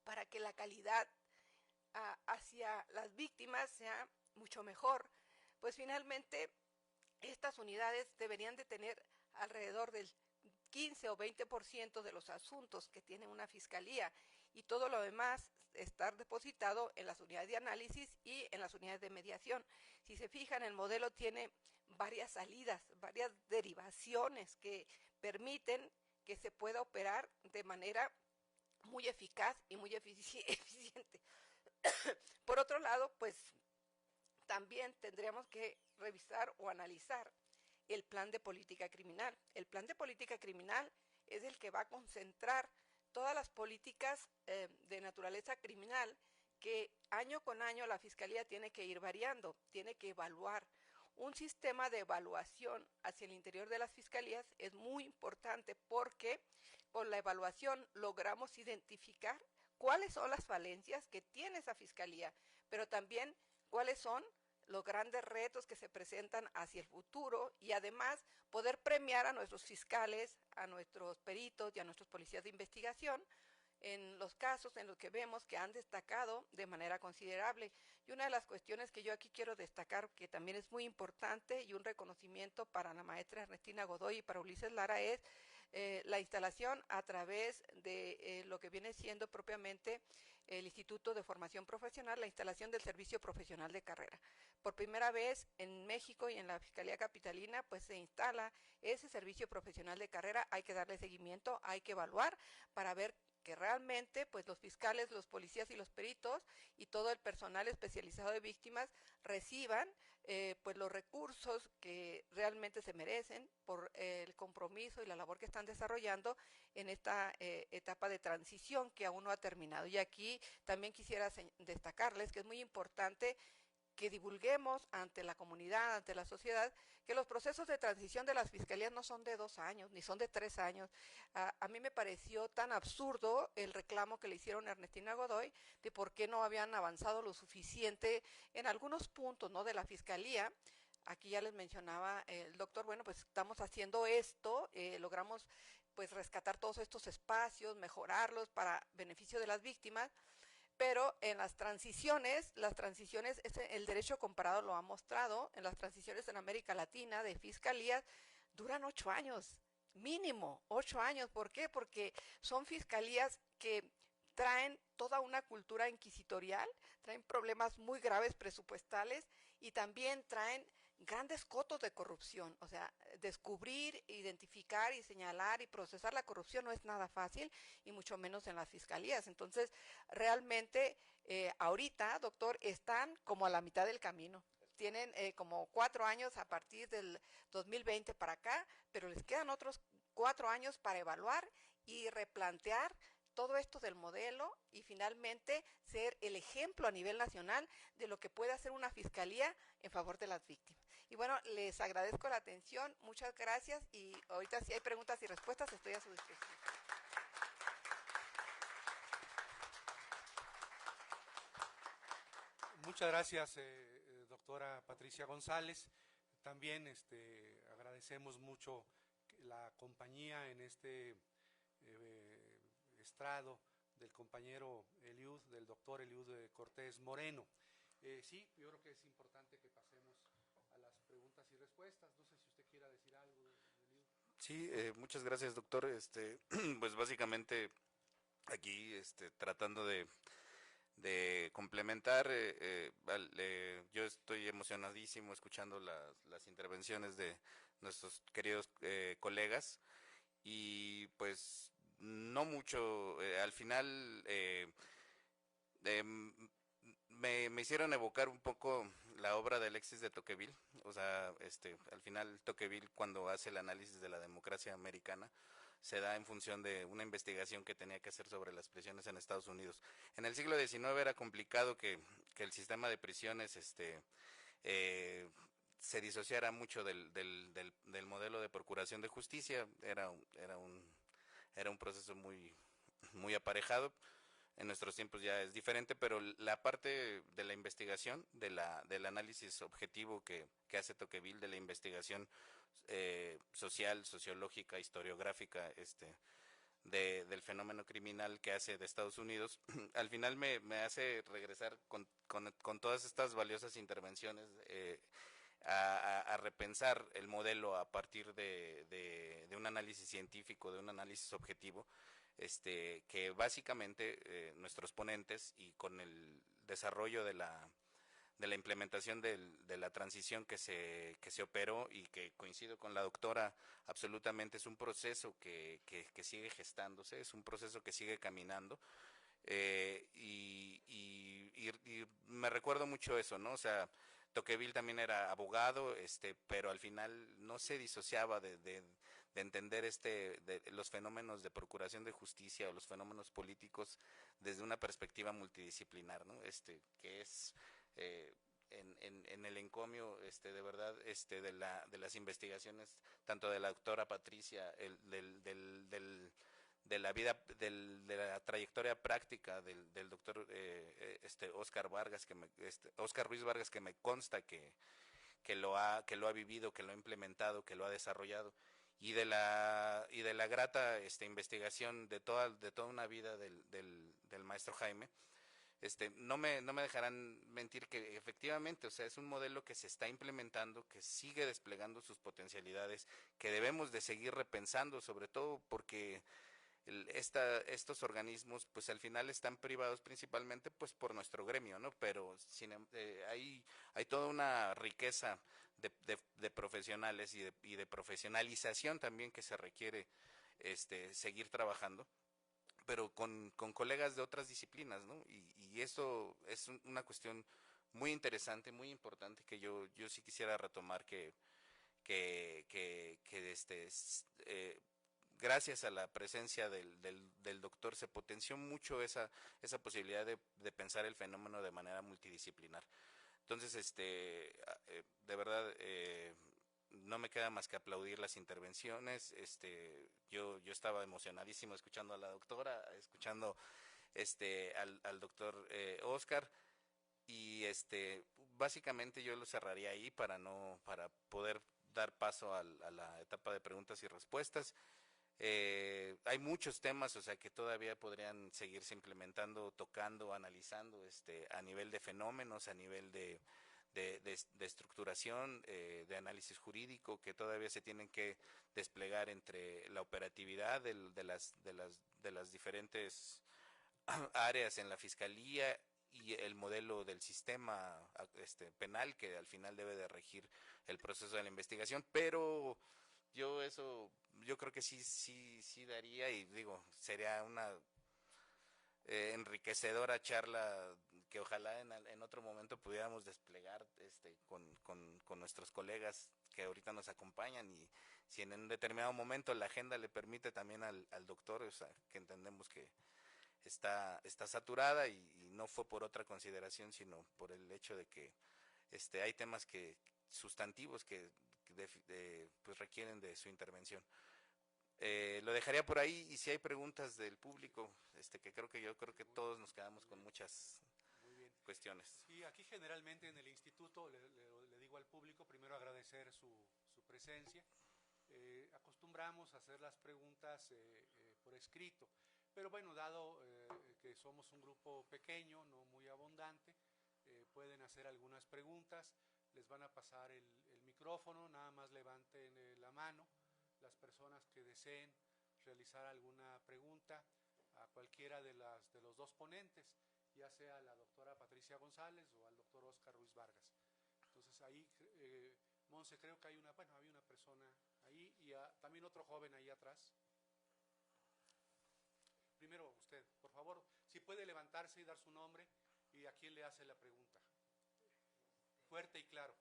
para que la calidad hacia las víctimas sea mucho mejor. Pues finalmente estas unidades deberían de tener alrededor del 15 o 20% de los asuntos que tiene una fiscalía y todo lo demás estar depositado en las unidades de análisis y en las unidades de mediación. Si se fijan, el modelo tiene varias salidas, varias derivaciones que permiten que se pueda operar de manera muy eficaz y muy eficiente. Por otro lado, pues también tendríamos que revisar o analizar el plan de política criminal. El plan de política criminal es el que va a concentrar todas las políticas de naturaleza criminal que año con año la Fiscalía tiene que ir variando, tiene que evaluar. Un sistema de evaluación hacia el interior de las fiscalías es muy importante porque con la evaluación logramos identificar cuáles son las falencias que tiene esa fiscalía, pero también cuáles son los grandes retos que se presentan hacia el futuro y además poder premiar a nuestros fiscales, a nuestros peritos y a nuestros policías de investigación en los casos en los que vemos que han destacado de manera considerable. Y una de las cuestiones que yo aquí quiero destacar, que también es muy importante y un reconocimiento para la maestra Ernestina Godoy y para Ulises Lara, es la instalación a través de lo que viene siendo propiamente el Instituto de Formación Profesional, la instalación del Servicio Profesional de Carrera. Por primera vez en México y en la Fiscalía Capitalina, pues se instala ese Servicio Profesional de Carrera. Hay que darle seguimiento, hay que evaluar para ver que realmente pues los fiscales, los policías y los peritos y todo el personal especializado de víctimas reciban pues los recursos que realmente se merecen por el compromiso y la labor que están desarrollando en esta etapa de transición que aún no ha terminado. Y aquí también quisiera destacarles que es muy importante que divulguemos ante la comunidad, ante la sociedad, que los procesos de transición de las fiscalías no son de 2 años, ni son de 3 años. A mí me pareció tan absurdo el reclamo que le hicieron a Ernestina Godoy de por qué no habían avanzado lo suficiente en algunos puntos, ¿no?, de la fiscalía. Aquí ya les mencionaba el doctor, bueno, pues estamos haciendo esto, logramos pues rescatar todos estos espacios, mejorarlos para beneficio de las víctimas, pero en las transiciones, el derecho comparado lo ha mostrado, en las transiciones en América Latina de fiscalías duran 8 años, mínimo 8 años. ¿Por qué? Porque son fiscalías que traen toda una cultura inquisitorial, traen problemas muy graves presupuestales y también traen grandes cotos de corrupción. O sea, descubrir, identificar y señalar y procesar la corrupción no es nada fácil y mucho menos en las fiscalías. Entonces, realmente ahorita, doctor, están como a la mitad del camino. Tienen como 4 años a partir del 2020 para acá, pero les quedan otros 4 años para evaluar y replantear todo esto del modelo y finalmente ser el ejemplo a nivel nacional de lo que puede hacer una fiscalía en favor de las víctimas. Y bueno, les agradezco la atención, muchas gracias y ahorita si hay preguntas y respuestas estoy a su disposición. Muchas gracias, doctora Patricia González. También agradecemos mucho la compañía en este estrado del compañero Eliud, del doctor Eliud Cortés Moreno. Sí, yo creo que es importante que pasemos a las preguntas y respuestas. No sé si usted quiera decir algo, Eliud. Sí, muchas gracias, doctor. Pues básicamente aquí tratando de complementar, yo estoy emocionadísimo escuchando las intervenciones de nuestros queridos colegas y pues no mucho, al final me hicieron evocar un poco la obra de Alexis de Tocqueville. O sea, al final Tocqueville, cuando hace el análisis de la democracia americana, se da en función de una investigación que tenía que hacer sobre las prisiones en Estados Unidos. En el siglo XIX era complicado que el sistema de prisiones se disociara mucho del modelo de procuración de justicia. Era un proceso muy aparejado. en nuestros tiempos ya es diferente, pero la parte de la investigación, del análisis objetivo que hace Tocqueville, de la investigación social, sociológica, historiográfica, del fenómeno criminal que hace de Estados Unidos, al final me hace regresar con todas estas valiosas intervenciones a repensar el modelo a partir de un análisis científico, de un análisis objetivo, que básicamente nuestros ponentes y con el desarrollo de la implementación de la transición que se operó y que coincido con la doctora, absolutamente es un proceso que sigue gestándose, es un proceso que sigue caminando, y me recuerdo mucho eso, ¿no? O sea, Tocqueville también era abogado, pero al final no se disociaba de entender de los fenómenos de procuración de justicia o los fenómenos políticos desde una perspectiva multidisciplinar, ¿no? Que es en el encomio, de verdad, de las investigaciones, tanto de la doctora Patricia, de la vida, de la trayectoria práctica del doctor Oscar Vargas, Oscar Ruiz Vargas, que me consta que lo ha vivido, que lo ha implementado, que lo ha desarrollado, y de la grata investigación de toda una vida del maestro Jaime. No me dejarán mentir que efectivamente, o sea, es un modelo que se está implementando, que sigue desplegando sus potencialidades, que debemos de seguir repensando, sobre todo porque estos organismos pues al final están privados principalmente pues por nuestro gremio, ¿no? Pero hay toda una riqueza de profesionales y de profesionalización también que se requiere seguir trabajando, pero con colegas de otras disciplinas, ¿no? Y eso es una cuestión muy interesante, muy importante, que yo sí quisiera retomar, gracias a la presencia del doctor se potenció mucho esa posibilidad de pensar el fenómeno de manera multidisciplinar. Entonces, de verdad, no me queda más que aplaudir las intervenciones. Yo estaba emocionadísimo escuchando a la doctora, escuchando al doctor Oscar, y básicamente yo lo cerraría ahí para poder dar paso a la etapa de preguntas y respuestas. Hay muchos temas, o sea, que todavía podrían seguirse implementando, tocando, analizando, a nivel de fenómenos, a nivel de estructuración, de análisis jurídico, que todavía se tienen que desplegar entre la operatividad de las diferentes áreas en la fiscalía y el modelo del sistema penal, que al final debe de regir el proceso de la investigación. Pero yo creo que sí daría, y digo, sería una enriquecedora charla que ojalá en otro momento pudiéramos desplegar con nuestros colegas que ahorita nos acompañan, y si en un determinado momento la agenda le permite también al doctor, o sea, que entendemos que está saturada y no fue por otra consideración, sino por el hecho de que hay temas sustantivos que pues requieren de su intervención. Lo dejaría por ahí, y si hay preguntas del público, yo creo que todos nos quedamos con muchas cuestiones. Sí, aquí generalmente en el instituto le digo al público, primero agradecer su presencia. Acostumbramos a hacer las preguntas por escrito, pero bueno, dado que somos un grupo pequeño, no muy abundante, pueden hacer algunas preguntas. Les van a pasar el micrófono, nada más levanten la mano las personas que deseen realizar alguna pregunta a cualquiera de los dos ponentes, ya sea a la doctora Patricia González o al doctor Oscar Ruiz Vargas. Entonces ahí, Monse, creo que había una persona ahí y también otro joven ahí atrás. Primero usted, por favor, si puede levantarse y dar su nombre y a quién le hace la pregunta. Fuerte y claro.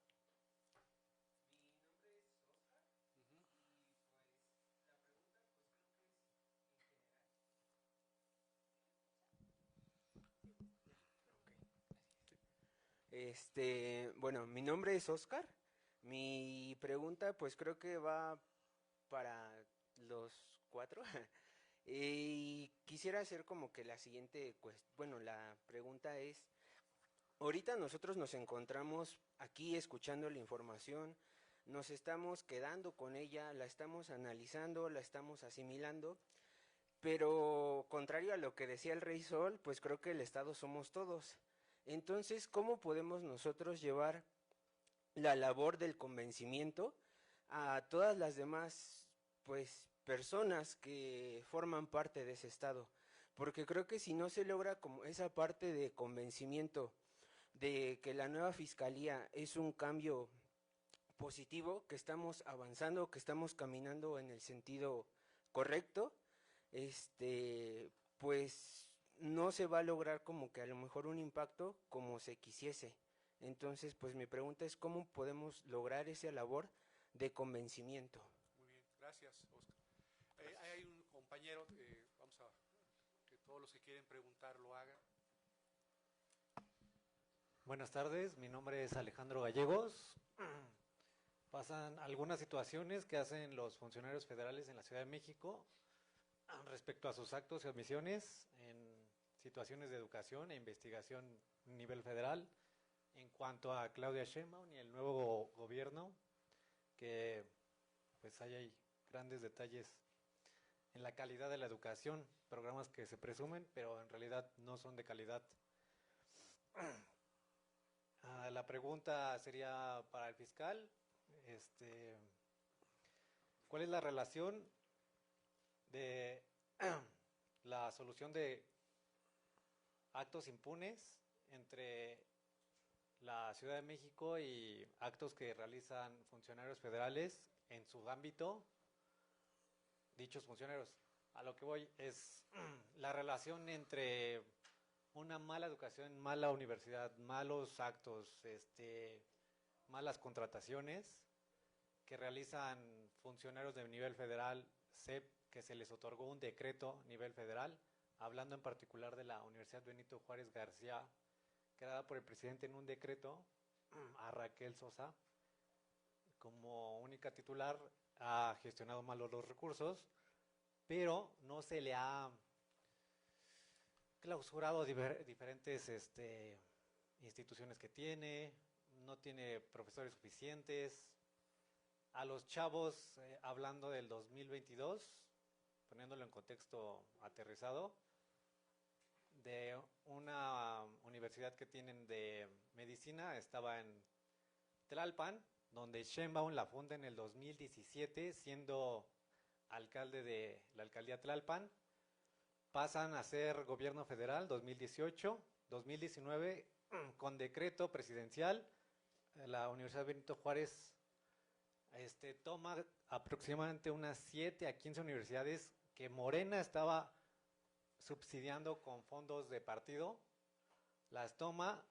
Bueno, mi nombre es Oscar. Mi pregunta, pues creo que va para los cuatro. Y quisiera hacer como que la siguiente, bueno, la pregunta es, ahorita nosotros nos encontramos aquí escuchando la información, nos estamos quedando con ella, la estamos analizando, la estamos asimilando, pero contrario a lo que decía el Rey Sol, pues creo que el Estado somos todos. Entonces, ¿cómo podemos nosotros llevar la labor del convencimiento a todas las demás, pues, personas que forman parte de ese Estado? Porque creo que si no se logra como esa parte de convencimiento de que la nueva fiscalía es un cambio positivo, que estamos avanzando, que estamos caminando en el sentido correcto, pues no se va a lograr como que a lo mejor un impacto como se quisiese. Entonces, pues mi pregunta es cómo podemos lograr esa labor de convencimiento. Muy bien, gracias, Oscar. Hay un compañero, vamos a que todos los que quieren preguntar lo hagan. Buenas tardes, mi nombre es Alejandro Gallegos. Pasan algunas situaciones que hacen los funcionarios federales en la Ciudad de México respecto a sus actos y omisiones en situaciones de educación e investigación a nivel federal. En cuanto a Claudia Sheinbaum y el nuevo gobierno, que pues hay grandes detalles en la calidad de la educación, programas que se presumen, pero en realidad no son de calidad. La pregunta sería para el fiscal, ¿cuál es la relación de la solución de actos impunes entre la Ciudad de México y actos que realizan funcionarios federales en su ámbito, dichos funcionarios? A lo que voy es la relación entre una mala educación, mala universidad, malos actos, malas contrataciones que realizan funcionarios de nivel federal, que se les otorgó un decreto a nivel federal, hablando en particular de la Universidad Benito Juárez García, creada por el presidente en un decreto, a Raquel Sosa, como única titular, ha gestionado mal los recursos, pero no se le ha clausurado diferentes instituciones que tiene, no tiene profesores suficientes. A los chavos, hablando del 2022, poniéndolo en contexto aterrizado, de una universidad que tienen de medicina, estaba en Tlalpan, donde Sheinbaum la funda en el 2017, siendo alcalde de la alcaldía Tlalpan. Pasan a ser gobierno federal 2018, 2019, con decreto presidencial, la Universidad Benito Juárez toma aproximadamente unas 7 a 15 universidades que Morena estaba subsidiando con fondos de partido, las toma,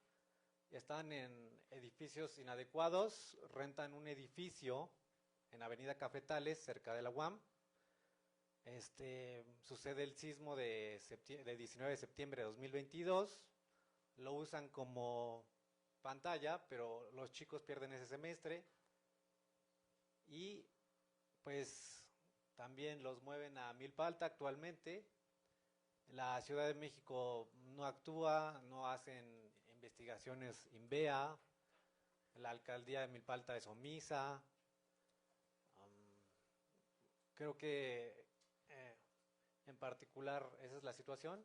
están en edificios inadecuados, rentan un edificio en Avenida Cafetales, cerca de la UAM. Sucede el sismo de 19 de septiembre de 2022, lo usan como pantalla, pero los chicos pierden ese semestre y pues también los mueven a Milpa Alta actualmente. La Ciudad de México no actúa, no hacen investigaciones INVEA, la alcaldía de Milpa Alta es omisa. Creo que en particular esa es la situación,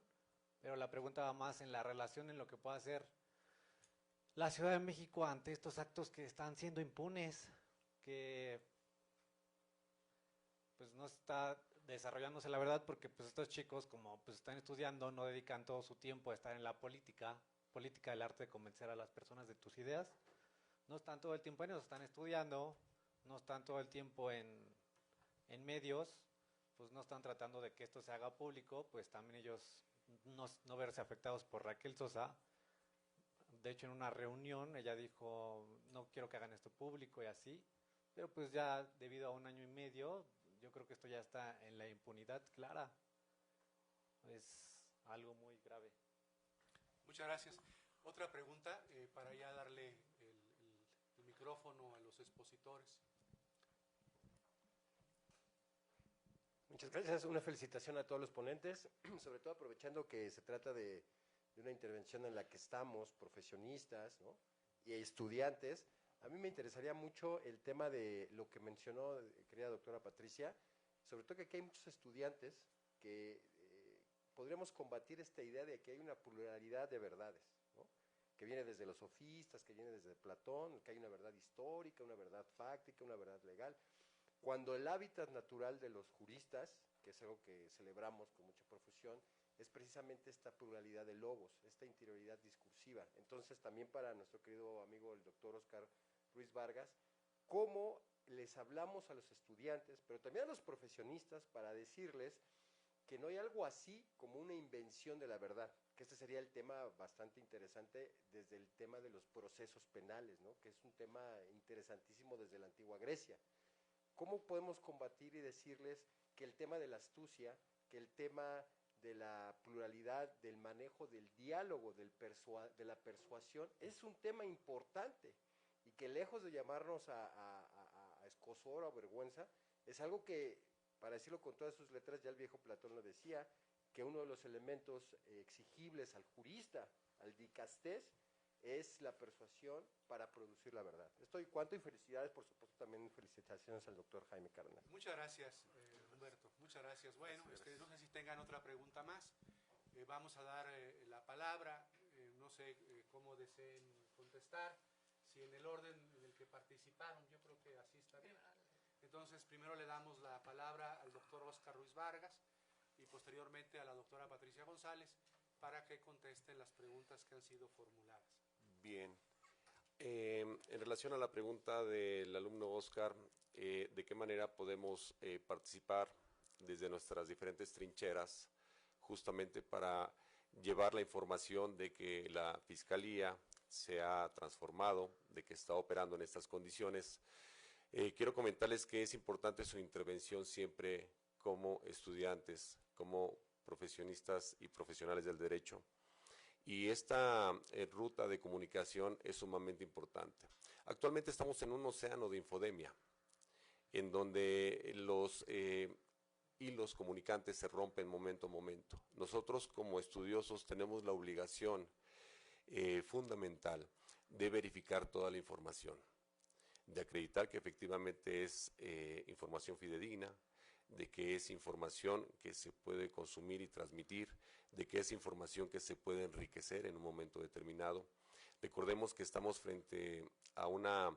pero la pregunta va más en la relación en lo que pueda hacer la Ciudad de México ante estos actos que están siendo impunes, que pues no está desarrollándose la verdad, porque pues estos chicos, como pues están estudiando, no dedican todo su tiempo a estar en la política del arte de convencer a las personas de tus ideas, no están todo el tiempo en eso, están estudiando, no están todo el tiempo en medios, pues no están tratando de que esto se haga público, pues también ellos no verse afectados por Raquel Sosa. De hecho, en una reunión ella dijo, no quiero que hagan esto público y así, pero pues ya debido a 1 año y medio, yo creo que esto ya está en la impunidad clara. Es algo muy grave. Muchas gracias. Otra pregunta para ya darle el micrófono a los expositores. Muchas gracias. Una felicitación a todos los ponentes, sobre todo aprovechando que se trata de una intervención en la que estamos profesionistas, ¿no?, y estudiantes. A mí me interesaría mucho el tema de lo que mencionó, querida doctora Patricia, sobre todo que aquí hay muchos estudiantes que podríamos combatir esta idea de que hay una pluralidad de verdades, ¿no?, que viene desde los sofistas, que viene desde Platón, que hay una verdad histórica, una verdad fáctica, una verdad legal, cuando el hábitat natural de los juristas, que es algo que celebramos con mucha profusión, es precisamente esta pluralidad de logos, esta interioridad discursiva. Entonces, también para nuestro querido amigo el doctor Oscar Ruiz Vargas, cómo les hablamos a los estudiantes, pero también a los profesionistas, para decirles que no hay algo así como una invención de la verdad, que este sería el tema bastante interesante desde el tema de los procesos penales, ¿no?, que es un tema interesantísimo desde la antigua Grecia. ¿Cómo podemos combatir y decirles que el tema de la astucia, que el tema de la pluralidad, del manejo del diálogo, de la persuasión, es un tema importante y que lejos de llamarnos a escozor o a vergüenza, es algo que, para decirlo con todas sus letras, ya el viejo Platón lo decía, que uno de los elementos exigibles al jurista, al dicastés, es la persuasión para producir la verdad. Esto y cuanto, y felicidades, por supuesto, también felicitaciones al doctor Jaime Cárdenas. Muchas gracias, Humberto. Muchas gracias. Bueno, no sé si tengan otra pregunta más. Vamos a dar la palabra, no sé cómo deseen contestar, si en el orden en el que participaron, yo creo que así está bien. Entonces, primero le damos la palabra al doctor Oscar Ruiz Vargas y posteriormente a la doctora Patricia González para que contesten las preguntas que han sido formuladas. Bien. En relación a la pregunta del alumno Oscar, ¿de qué manera podemos participar desde nuestras diferentes trincheras justamente para llevar la información de que la Fiscalía se ha transformado, de que está operando en estas condiciones? Quiero comentarles que es importante su intervención siempre como estudiantes, como profesionistas y profesionales del derecho. Y esta ruta de comunicación es sumamente importante. Actualmente estamos en un océano de infodemia, en donde los hilos comunicantes se rompen momento a momento. Nosotros como estudiosos tenemos la obligación fundamental de verificar toda la información, de acreditar que efectivamente es información fidedigna, de que es información que se puede consumir y transmitir, de que es información que se puede enriquecer en un momento determinado. Recordemos que estamos frente a una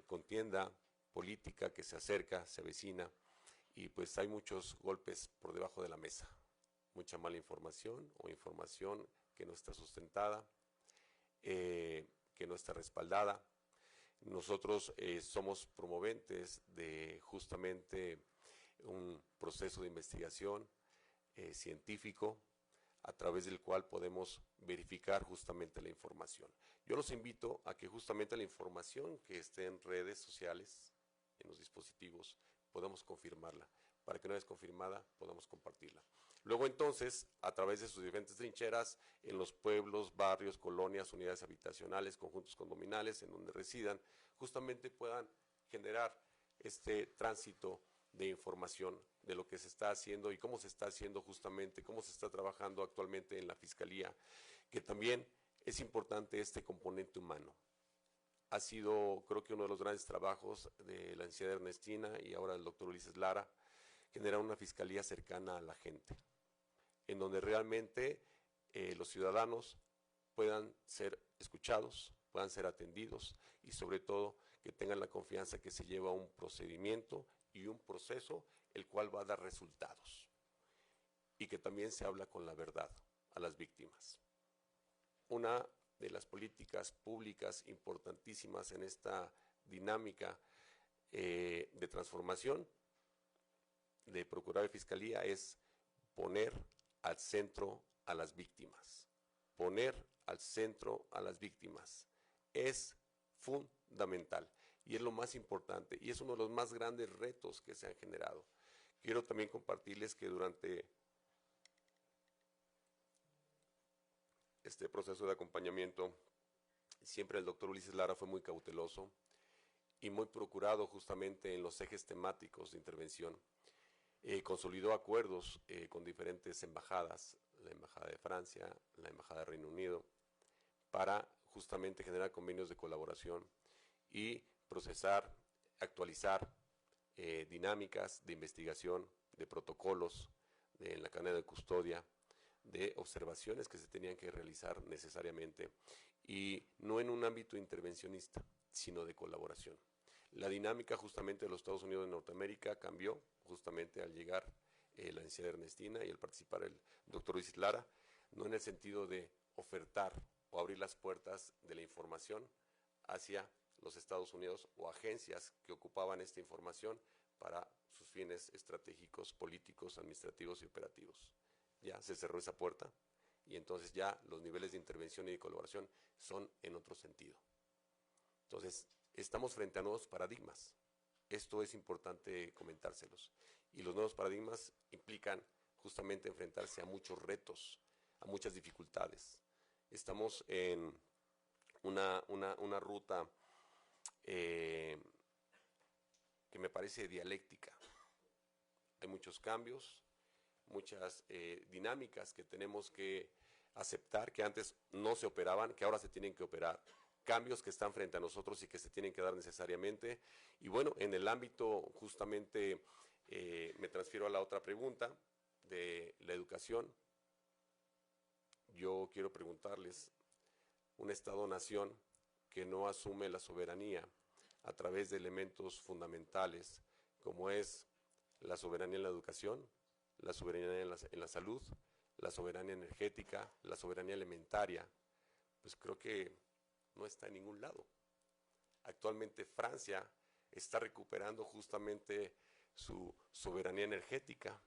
contienda política que se acerca, se avecina, y pues hay muchos golpes por debajo de la mesa, mucha mala información o información que no está sustentada, que no está respaldada. Nosotros somos promoventes de justamente un proceso de investigación científico a través del cual podemos verificar justamente la información. Yo los invito a que justamente la información que esté en redes sociales, en los dispositivos, podamos confirmarla, para que una vez confirmada podamos compartirla. Luego entonces, a través de sus diferentes trincheras, en los pueblos, barrios, colonias, unidades habitacionales, conjuntos condominales, en donde residan, justamente puedan generar este tránsito de información de lo que se está haciendo y cómo se está haciendo justamente, cómo se está trabajando actualmente en la Fiscalía, que también es importante este componente humano. Ha sido, creo que uno de los grandes trabajos de la licenciada Ernestina y ahora del doctor Ulises Lara, generar una Fiscalía cercana a la gente, en donde realmente los ciudadanos puedan ser escuchados, puedan ser atendidos y sobre todo que tengan la confianza que se lleva un procedimiento y un proceso el cual va a dar resultados y que también se habla con la verdad a las víctimas. Una de las políticas públicas importantísimas en esta dinámica de transformación de Procuraduría y Fiscalía es poner al centro a las víctimas. Poner al centro a las víctimas es fundamental y es lo más importante y es uno de los más grandes retos que se han generado. Quiero también compartirles que durante este proceso de acompañamiento siempre el doctor Ulises Lara fue muy cauteloso y muy procurado justamente en los ejes temáticos de intervención, consolidó acuerdos con diferentes embajadas, la Embajada de Francia, la Embajada de Reino Unido, para justamente generar convenios de colaboración y procesar, actualizar dinámicas de investigación, de protocolos en la cadena de custodia, de observaciones que se tenían que realizar necesariamente, y no en un ámbito intervencionista, sino de colaboración. La dinámica justamente de los Estados Unidos de Norteamérica cambió justamente al llegar la licenciada Ernestina y al participar el doctor Luis Lara, no en el sentido de ofertar o abrir las puertas de la información hacia los Estados Unidos o agencias que ocupaban esta información para sus fines estratégicos, políticos, administrativos y operativos. Ya se cerró esa puerta y entonces ya los niveles de intervención y de colaboración son en otro sentido. Entonces, estamos frente a nuevos paradigmas. Esto es importante comentárselos. Y los nuevos paradigmas implican justamente enfrentarse a muchos retos, a muchas dificultades. Estamos en una ruta que me parece dialéctica. Hay muchos cambios, muchas dinámicas que tenemos que aceptar, que antes no se operaban, que ahora se tienen que operar, cambios que están frente a nosotros y que se tienen que dar necesariamente. Y bueno, en el ámbito justamente, me transfiero a la otra pregunta de la educación. Yo quiero preguntarles, un Estado-nación que no asume la soberanía a través de elementos fundamentales, como es la soberanía en la educación, la soberanía en la salud, la soberanía energética, la soberanía alimentaria, pues creo que no está en ningún lado. Actualmente Francia está recuperando justamente su soberanía energética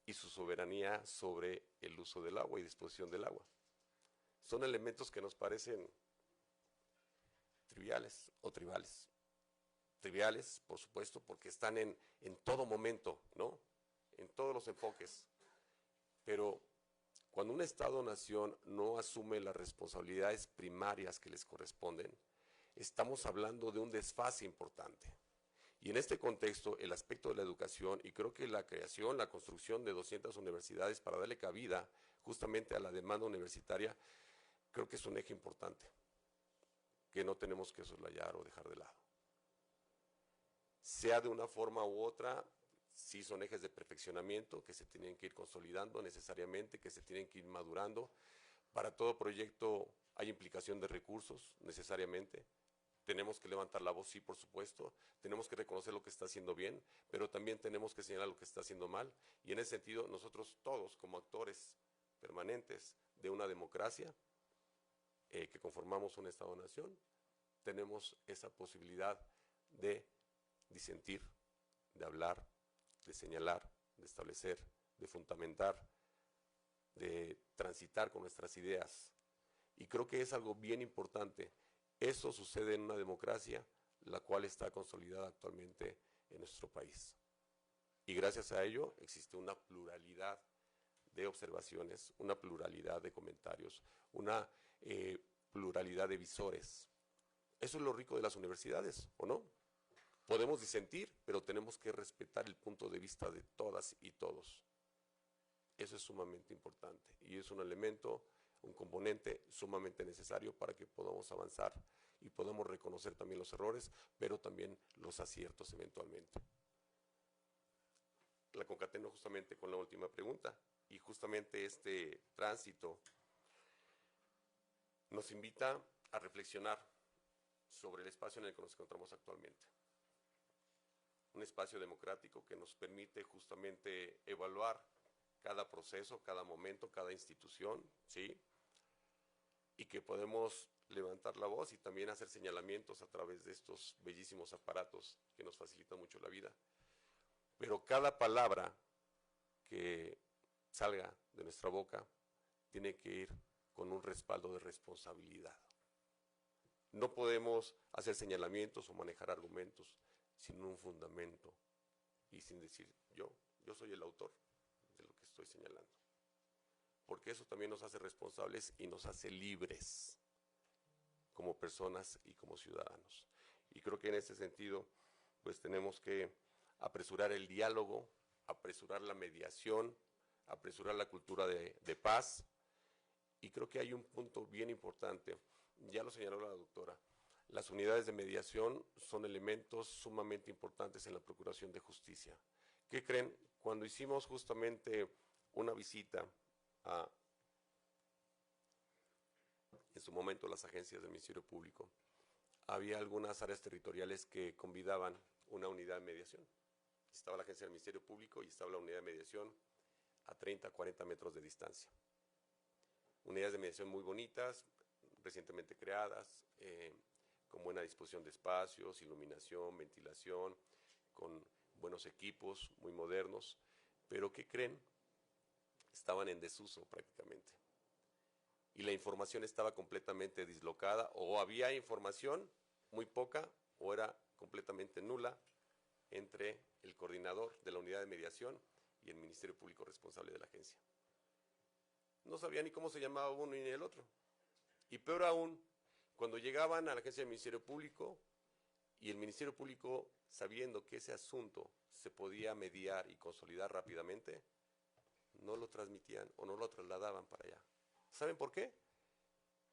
y su soberanía sobre el uso del agua y disposición del agua. Son elementos que nos parecen triviales o tribales. Triviales, por supuesto, porque están en todo momento, ¿no? En todos los enfoques. Pero cuando un Estado-nación no asume las responsabilidades primarias que les corresponden, estamos hablando de un desfase importante. Y en este contexto, el aspecto de la educación, y creo que la creación, la construcción de 200 universidades para darle cabida justamente a la demanda universitaria, creo que es un eje importante, que no tenemos que soslayar o dejar de lado. Sea de una forma u otra, sí son ejes de perfeccionamiento que se tienen que ir consolidando necesariamente, que se tienen que ir madurando. Para todo proyecto hay implicación de recursos necesariamente. Tenemos que levantar la voz, sí, por supuesto. Tenemos que reconocer lo que está haciendo bien, pero también tenemos que señalar lo que está haciendo mal. Y en ese sentido, nosotros todos, como actores permanentes de una democracia, que conformamos un Estado-nación, tenemos esa posibilidad de disentir, de hablar, de señalar, de establecer, de fundamentar, de transitar con nuestras ideas. Y creo que es algo bien importante. Eso sucede en una democracia, la cual está consolidada actualmente en nuestro país. Y gracias a ello existe una pluralidad de observaciones, una pluralidad de comentarios, una pluralidad de visores. Eso es lo rico de las universidades, ¿o no? Podemos disentir, pero tenemos que respetar el punto de vista de todas y todos. Eso es sumamente importante y es un elemento, un componente sumamente necesario para que podamos avanzar y podamos reconocer también los errores, pero también los aciertos eventualmente. La concateno justamente con la última pregunta y justamente este tránsito nos invita a reflexionar sobre el espacio en el que nos encontramos actualmente. Un espacio democrático que nos permite justamente evaluar cada proceso, cada momento, cada institución, ¿sí? Y que podemos levantar la voz y también hacer señalamientos a través de estos bellísimos aparatos que nos facilitan mucho la vida. Pero cada palabra que salga de nuestra boca tiene que ir con un respaldo de responsabilidad. No podemos hacer señalamientos o manejar argumentos sin un fundamento y sin decir yo soy el autor de lo que estoy señalando. Porque eso también nos hace responsables y nos hace libres como personas y como ciudadanos. Y creo que en ese sentido, pues tenemos que apresurar el diálogo, apresurar la mediación, apresurar la cultura de paz. Y creo que hay un punto bien importante, ya lo señaló la doctora, las unidades de mediación son elementos sumamente importantes en la procuración de justicia. ¿Qué creen? Cuando hicimos justamente una visita a, en su momento, las agencias del Ministerio Público, había algunas áreas territoriales que convidaban una unidad de mediación. Estaba la agencia del Ministerio Público y estaba la unidad de mediación a 30, 40 metros de distancia. Unidades de mediación muy bonitas, recientemente creadas, con buena disposición de espacios, iluminación, ventilación, con buenos equipos, muy modernos, pero ¿qué creen? Estaban en desuso prácticamente. Y la información estaba completamente dislocada, o había información muy poca, o era completamente nula, entre el coordinador de la unidad de mediación y el Ministerio Público responsable de la agencia. No sabía ni cómo se llamaba uno ni el otro. Y peor aún, cuando llegaban a la agencia del Ministerio Público y el Ministerio Público, sabiendo que ese asunto se podía mediar y consolidar rápidamente, no lo transmitían o no lo trasladaban para allá. ¿Saben por qué?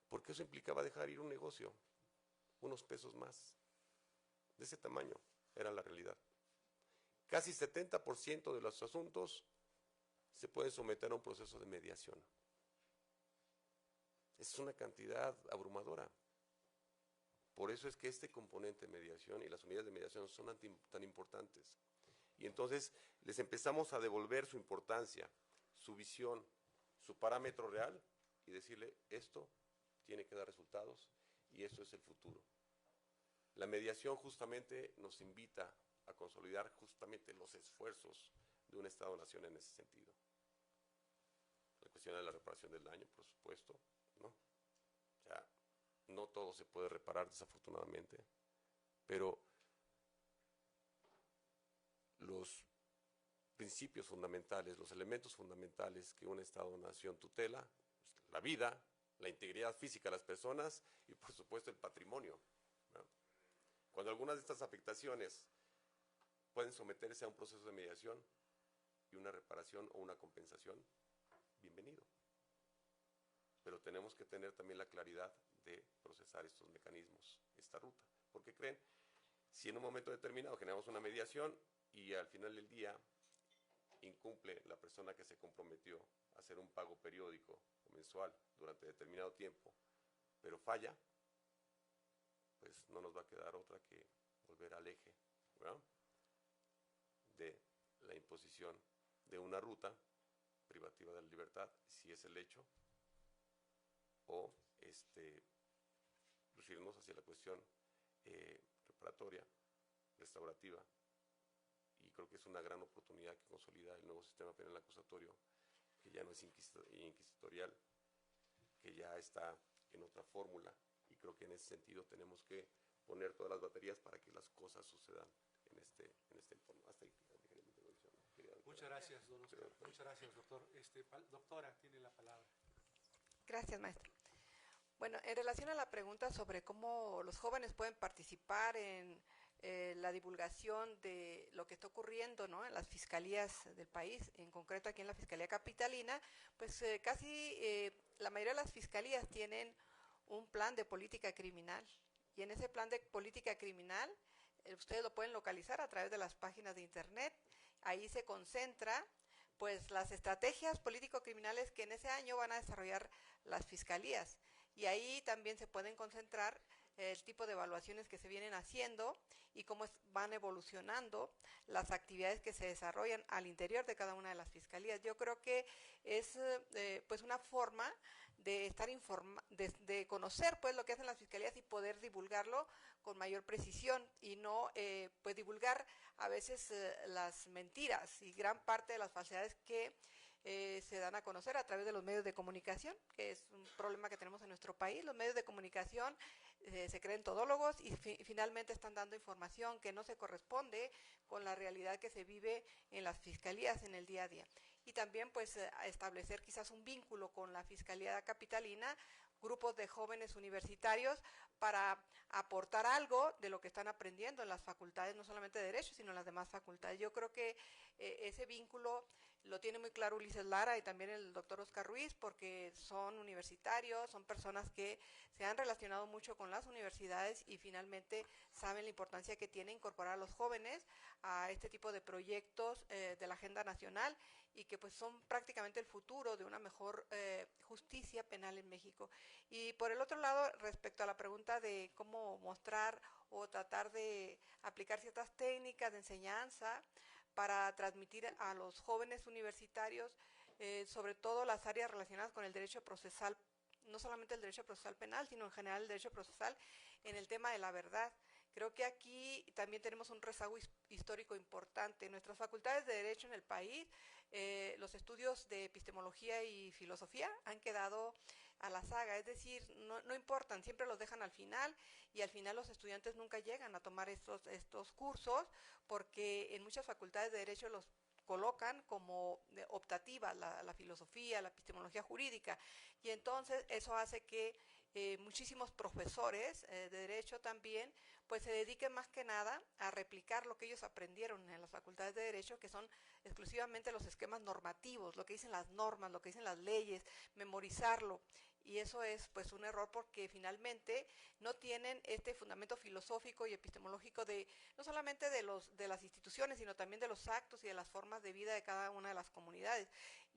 Porque eso implicaba dejar ir un negocio, unos pesos más. De ese tamaño era la realidad. Casi 70% de los asuntos se pueden someter a un proceso de mediación. Es una cantidad abrumadora. Por eso es que este componente de mediación y las unidades de mediación son tan importantes. Y entonces les empezamos a devolver su importancia, su visión, su parámetro real y decirle, esto tiene que dar resultados y esto es el futuro. La mediación justamente nos invita a consolidar justamente los esfuerzos de un Estado-nación en ese sentido. La cuestión de la reparación del daño, por supuesto, ¿no? O sea, no todo se puede reparar desafortunadamente, pero los principios fundamentales, los elementos fundamentales que un Estado-nación tutela, pues, la vida, la integridad física de las personas y por supuesto el patrimonio, ¿no? Cuando algunas de estas afectaciones pueden someterse a un proceso de mediación y una reparación o una compensación, bienvenido. Pero tenemos que tener también la claridad de procesar estos mecanismos, esta ruta. Porque creen, si en un momento determinado generamos una mediación y al final del día incumple la persona que se comprometió a hacer un pago periódico o mensual durante determinado tiempo, pero falla, pues no nos va a quedar otra que volver al eje, ¿verdad?, de la imposición de una ruta privativa de la libertad, si es el hecho, o pues irnos hacia la cuestión reparatoria, restaurativa, y creo que es una gran oportunidad que consolida el nuevo sistema penal acusatorio, que ya no es inquisitorial, que ya está en otra fórmula, y creo que en ese sentido tenemos que poner todas las baterías para que las cosas sucedan en este entorno. Hasta ahí. Muchas gracias, don Oscar. Muchas gracias, doctor. Doctora, tiene la palabra. Gracias, maestro. Bueno, en relación a la pregunta sobre cómo los jóvenes pueden participar en la divulgación de lo que está ocurriendo, ¿no?, en las fiscalías del país, en concreto aquí en la Fiscalía Capitalina, pues casi la mayoría de las fiscalías tienen un plan de política criminal, y en ese plan de política criminal ustedes lo pueden localizar a través de las páginas de internet. Ahí se concentra pues las estrategias político-criminales que en ese año van a desarrollar las fiscalías, y ahí también se pueden concentrar el tipo de evaluaciones que se vienen haciendo y cómo van evolucionando las actividades que se desarrollan al interior de cada una de las fiscalías. Yo creo que es pues una forma de estar de conocer pues lo que hacen las fiscalías y poder divulgarlo con mayor precisión, y no pues divulgar a veces las mentiras y gran parte de las falsedades que se dan a conocer a través de los medios de comunicación, que es un problema que tenemos en nuestro país. Los medios de comunicación se creen todólogos y finalmente están dando información que no se corresponde con la realidad que se vive en las fiscalías en el día a día. Y también pues establecer quizás un vínculo con la Fiscalía Capitalina grupos de jóvenes universitarios para aportar algo de lo que están aprendiendo en las facultades, no solamente de Derecho, sino en las demás facultades. Yo creo que ese vínculo lo tiene muy claro Ulises Lara y también el doctor Oscar Ruiz, porque son universitarios, son personas que se han relacionado mucho con las universidades y finalmente saben la importancia que tiene incorporar a los jóvenes a este tipo de proyectos de la agenda nacional y que pues son prácticamente el futuro de una mejor justicia penal en México. Y por el otro lado, respecto a la pregunta de cómo mostrar o tratar de aplicar ciertas técnicas de enseñanza para transmitir a los jóvenes universitarios, sobre todo las áreas relacionadas con el derecho procesal, no solamente el derecho procesal penal, sino en general el derecho procesal en el tema de la verdad. Creo que aquí también tenemos un rezago histórico importante. En nuestras facultades de Derecho en el país, los estudios de epistemología y filosofía han quedado a la saga, es decir, no importan, siempre los dejan al final y al final los estudiantes nunca llegan a tomar estos cursos porque en muchas facultades de Derecho los colocan como optativa la filosofía, la epistemología jurídica y entonces eso hace que muchísimos profesores de Derecho también pues se dediquen más que nada a replicar lo que ellos aprendieron en las facultades de Derecho, que son exclusivamente los esquemas normativos, lo que dicen las normas, lo que dicen las leyes, memorizarlo. Y eso es pues un error porque finalmente no tienen este fundamento filosófico y epistemológico de no solamente de las instituciones, sino también de los actos y de las formas de vida de cada una de las comunidades.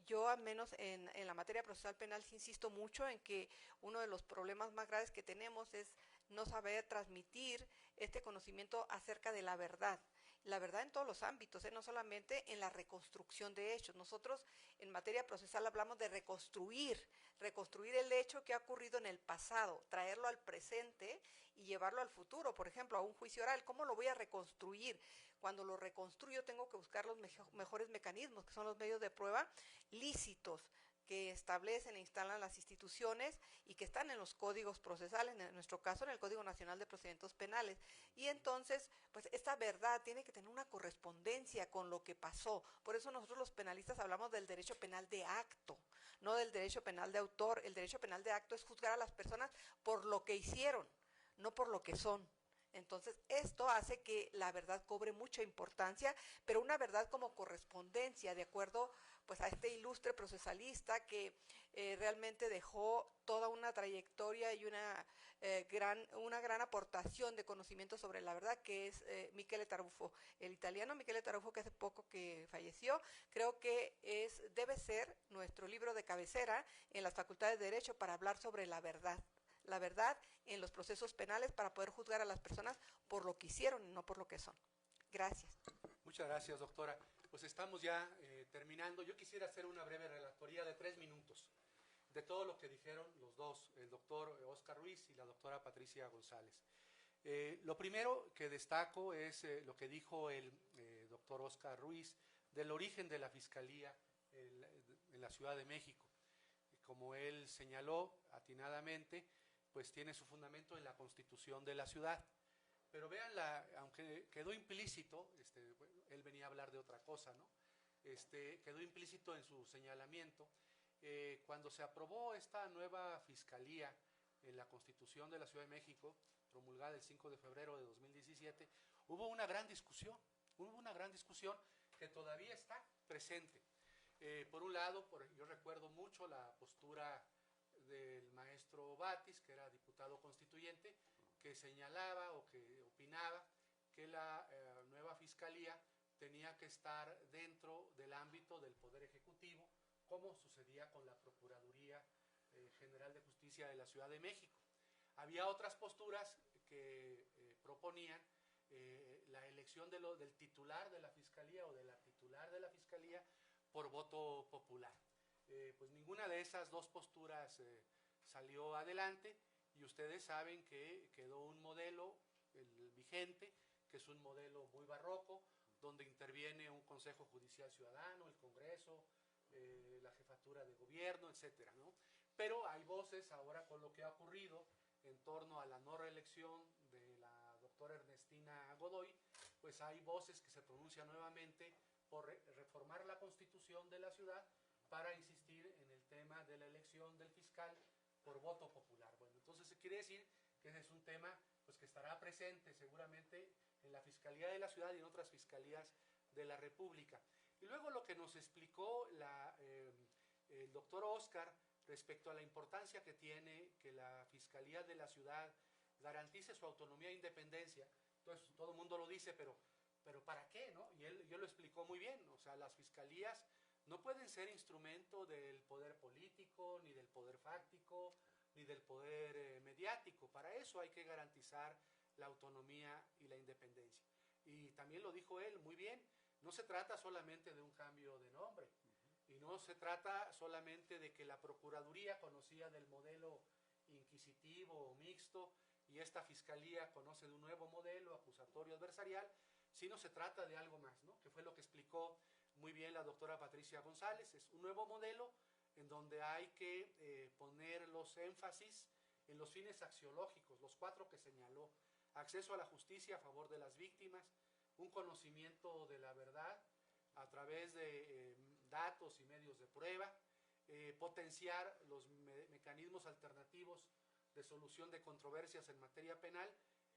Yo al menos en la materia procesal penal sí insisto mucho en que uno de los problemas más graves que tenemos es no saber transmitir este conocimiento acerca de la verdad en todos los ámbitos, no solamente en la reconstrucción de hechos. Nosotros en materia procesal hablamos de reconstruir el hecho que ha ocurrido en el pasado, traerlo al presente y llevarlo al futuro. Por ejemplo, a un juicio oral, ¿cómo lo voy a reconstruir? Cuando lo reconstruyo tengo que buscar los mejores mecanismos, que son los medios de prueba lícitos, que establecen e instalan las instituciones y que están en los códigos procesales, en nuestro caso en el Código Nacional de Procedimientos Penales. Y entonces, pues esta verdad tiene que tener una correspondencia con lo que pasó. Por eso nosotros los penalistas hablamos del derecho penal de acto, no del derecho penal de autor. El derecho penal de acto es juzgar a las personas por lo que hicieron, no por lo que son. Entonces, esto hace que la verdad cobre mucha importancia, pero una verdad como correspondencia, de acuerdo pues a este ilustre procesalista que realmente dejó toda una trayectoria y una gran aportación de conocimiento sobre la verdad, que es Michele Tarufo, el italiano Michele Tarufo, que hace poco que falleció. Creo que debe ser nuestro libro de cabecera en las facultades de Derecho para hablar sobre la verdad en los procesos penales para poder juzgar a las personas por lo que hicieron y no por lo que son. Gracias. Muchas gracias, doctora. Pues estamos ya terminando. Yo quisiera hacer una breve relatoría de 3 minutos de todo lo que dijeron los dos, el doctor Oscar Ruiz y la doctora Patricia González. Lo primero que destaco es lo que dijo el doctor Oscar Ruiz del origen de la Fiscalía en la Ciudad de México. Como él señaló atinadamente, pues tiene su fundamento en la Constitución de la ciudad. Pero vean, aunque quedó implícito, él venía a hablar de otra cosa, ¿no? Quedó implícito en su señalamiento. Cuando se aprobó esta nueva fiscalía en la Constitución de la Ciudad de México, promulgada el 5 de febrero de 2017, hubo una gran discusión que todavía está presente. Por un lado, yo recuerdo mucho la postura del maestro Batis, que era diputado constituyente, que señalaba o que opinaba que la nueva fiscalía tenía que estar dentro del ámbito del Poder Ejecutivo, como sucedía con la Procuraduría General de Justicia de la Ciudad de México. Había otras posturas que proponían la elección del titular de la fiscalía o de la titular de la fiscalía por voto popular. Pues ninguna de esas dos posturas salió adelante y ustedes saben que quedó un modelo, el vigente, que es un modelo muy barroco, donde interviene un Consejo Judicial Ciudadano, el Congreso, la Jefatura de Gobierno, etcétera, ¿no? Pero hay voces ahora con lo que ha ocurrido en torno a la no reelección de la doctora Ernestina Godoy, pues hay voces que se pronuncian nuevamente por reformar la Constitución de la ciudad para insistir en el tema de la elección del fiscal por voto popular. Bueno, entonces se quiere decir que ese es un tema pues, que estará presente seguramente en la Fiscalía de la Ciudad y en otras fiscalías de la República. Y luego lo que nos explicó el doctor Oscar respecto a la importancia que tiene que la Fiscalía de la Ciudad garantice su autonomía e independencia. Entonces, todo el mundo lo dice, pero ¿para qué? ¿No? Y él lo explicó muy bien. O sea, las fiscalías no pueden ser instrumento del poder político, ni del poder fáctico, ni del poder mediático. Para eso hay que garantizar la autonomía y la independencia. Y también lo dijo él muy bien, no se trata solamente de un cambio de nombre, y no se trata solamente de que la Procuraduría conocía del modelo inquisitivo o mixto, y esta Fiscalía conoce de un nuevo modelo acusatorio adversarial, sino se trata de algo más, ¿no? Que fue lo que explicó muy bien la doctora Patricia González. Es un nuevo modelo en donde hay que poner los énfasis en los fines axiológicos, los 4 que señaló: acceso a la justicia a favor de las víctimas, un conocimiento de la verdad a través de datos y medios de prueba, potenciar los mecanismos alternativos de solución de controversias en materia penal,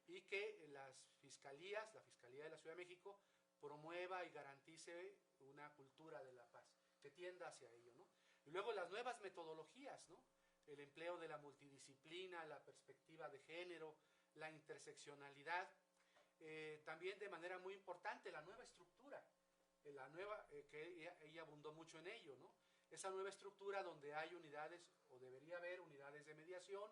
y que las fiscalías, la Fiscalía de la Ciudad de México, promueva y garantice una cultura de la paz, que tienda hacia ello, ¿no? Y luego las nuevas metodologías, ¿no? El empleo de la multidisciplina, la perspectiva de género, la interseccionalidad, también de manera muy importante la nueva estructura, que ella abundó mucho en ello, ¿no? Esa nueva estructura donde hay unidades, o debería haber unidades de mediación,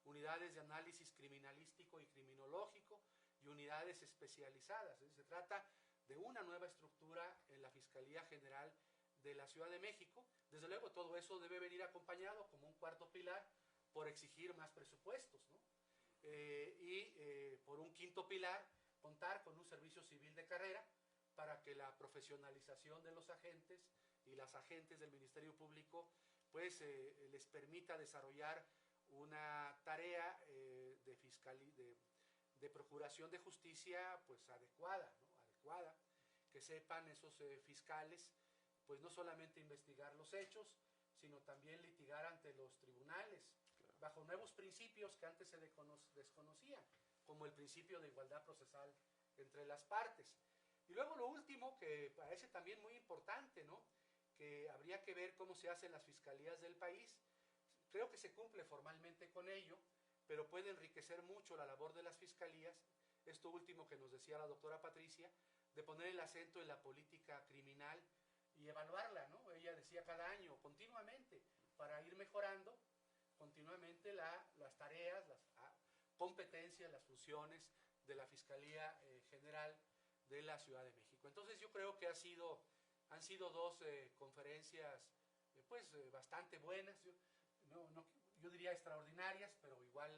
unidades de análisis criminalístico y criminológico y unidades especializadas. Se trata de una nueva estructura en la Fiscalía General de la Ciudad de México. Desde luego todo eso debe venir acompañado como un cuarto pilar por exigir más presupuestos, ¿no? Por un quinto pilar, contar con un servicio civil de carrera para que la profesionalización de los agentes y las agentes del Ministerio Público pues les permita desarrollar una tarea de procuración de justicia pues adecuada, ¿no? Adecuada, que sepan esos fiscales pues no solamente investigar los hechos, sino también litigar ante los tribunales, claro, bajo nuevos principios que antes se desconocían, como el principio de igualdad procesal entre las partes. Y luego lo último, que parece también muy importante, ¿no? Que habría que ver cómo se hacen las fiscalías del país. Creo que se cumple formalmente con ello, pero puede enriquecer mucho la labor de las fiscalías, esto último que nos decía la doctora Patricia, de poner el acento en la política criminal y evaluarla, ¿no? Ella decía cada año, continuamente, para ir mejorando continuamente las tareas, las competencias, las funciones de la Fiscalía General de la Ciudad de México. Entonces yo creo que han sido 2 conferencias bastante buenas, yo diría extraordinarias, pero igual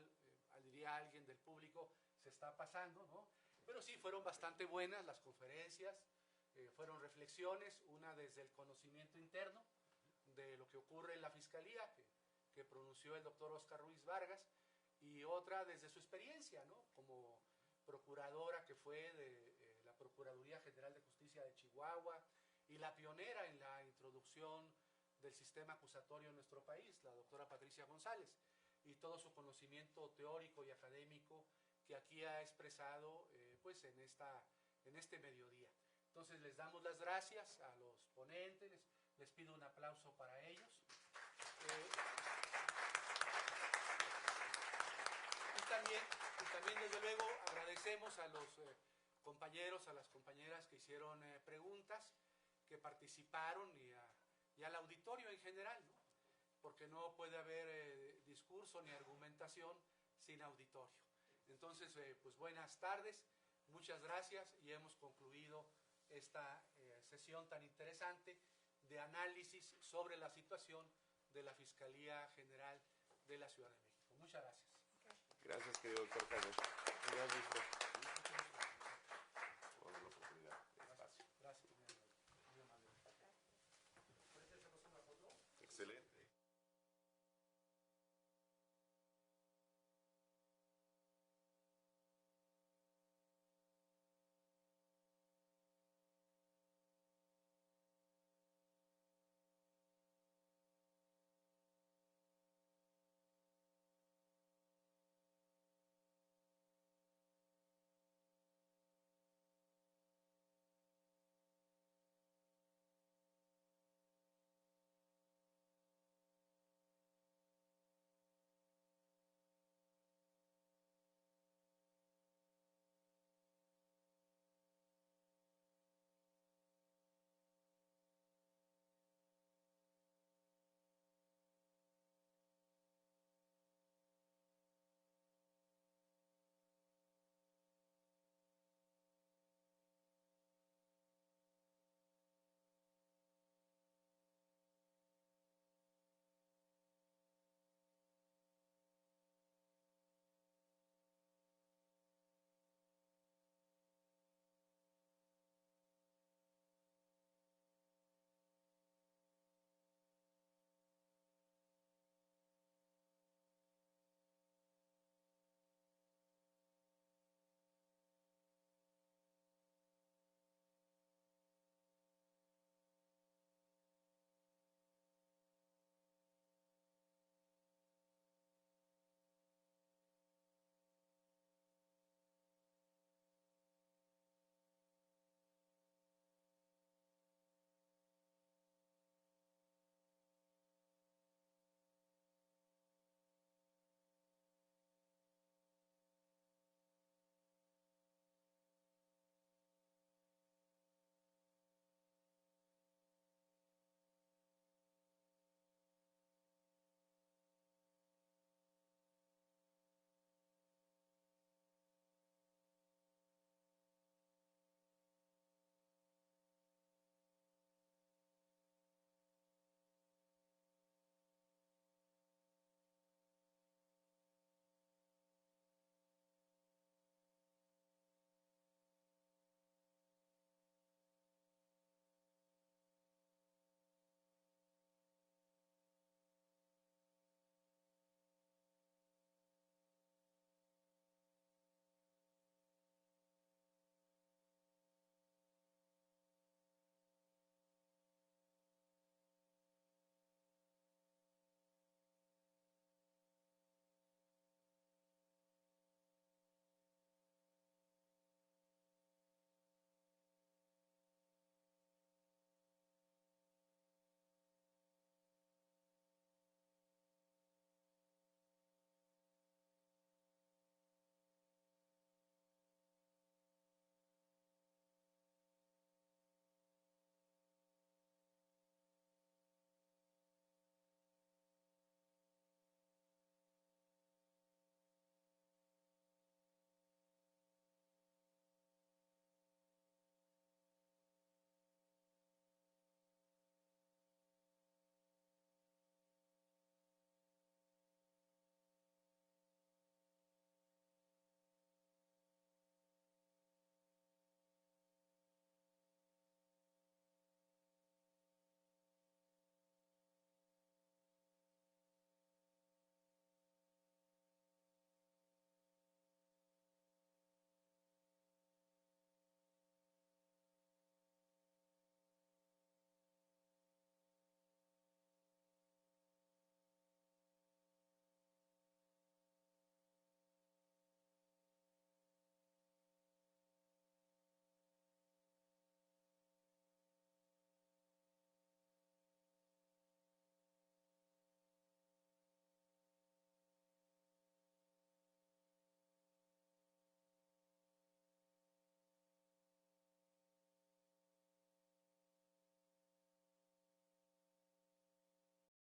diría alguien del público se está pasando, ¿no? Pero sí, fueron bastante buenas las conferencias, fueron reflexiones, una desde el conocimiento interno de lo que ocurre en la Fiscalía, que pronunció el doctor Oscar Ruiz Vargas, y otra desde su experiencia, ¿no? Como procuradora que fue de la Procuraduría General de Justicia de Chihuahua, y la pionera en la introducción del sistema acusatorio en nuestro país, la doctora Patricia González, y todo su conocimiento teórico y académico que aquí ha expresado en este mediodía. Entonces les damos las gracias a los ponentes, les pido un aplauso para ellos. Y también desde luego agradecemos a los compañeros, a las compañeras que hicieron preguntas, que participaron y al auditorio en general, ¿no? Porque no puede haber discurso ni argumentación sin auditorio. Entonces, pues buenas tardes, muchas gracias, y hemos concluido esta sesión tan interesante de análisis sobre la situación de la Fiscalía General de la Ciudad de México. Muchas gracias. Gracias, querido doctor Jaime. Gracias.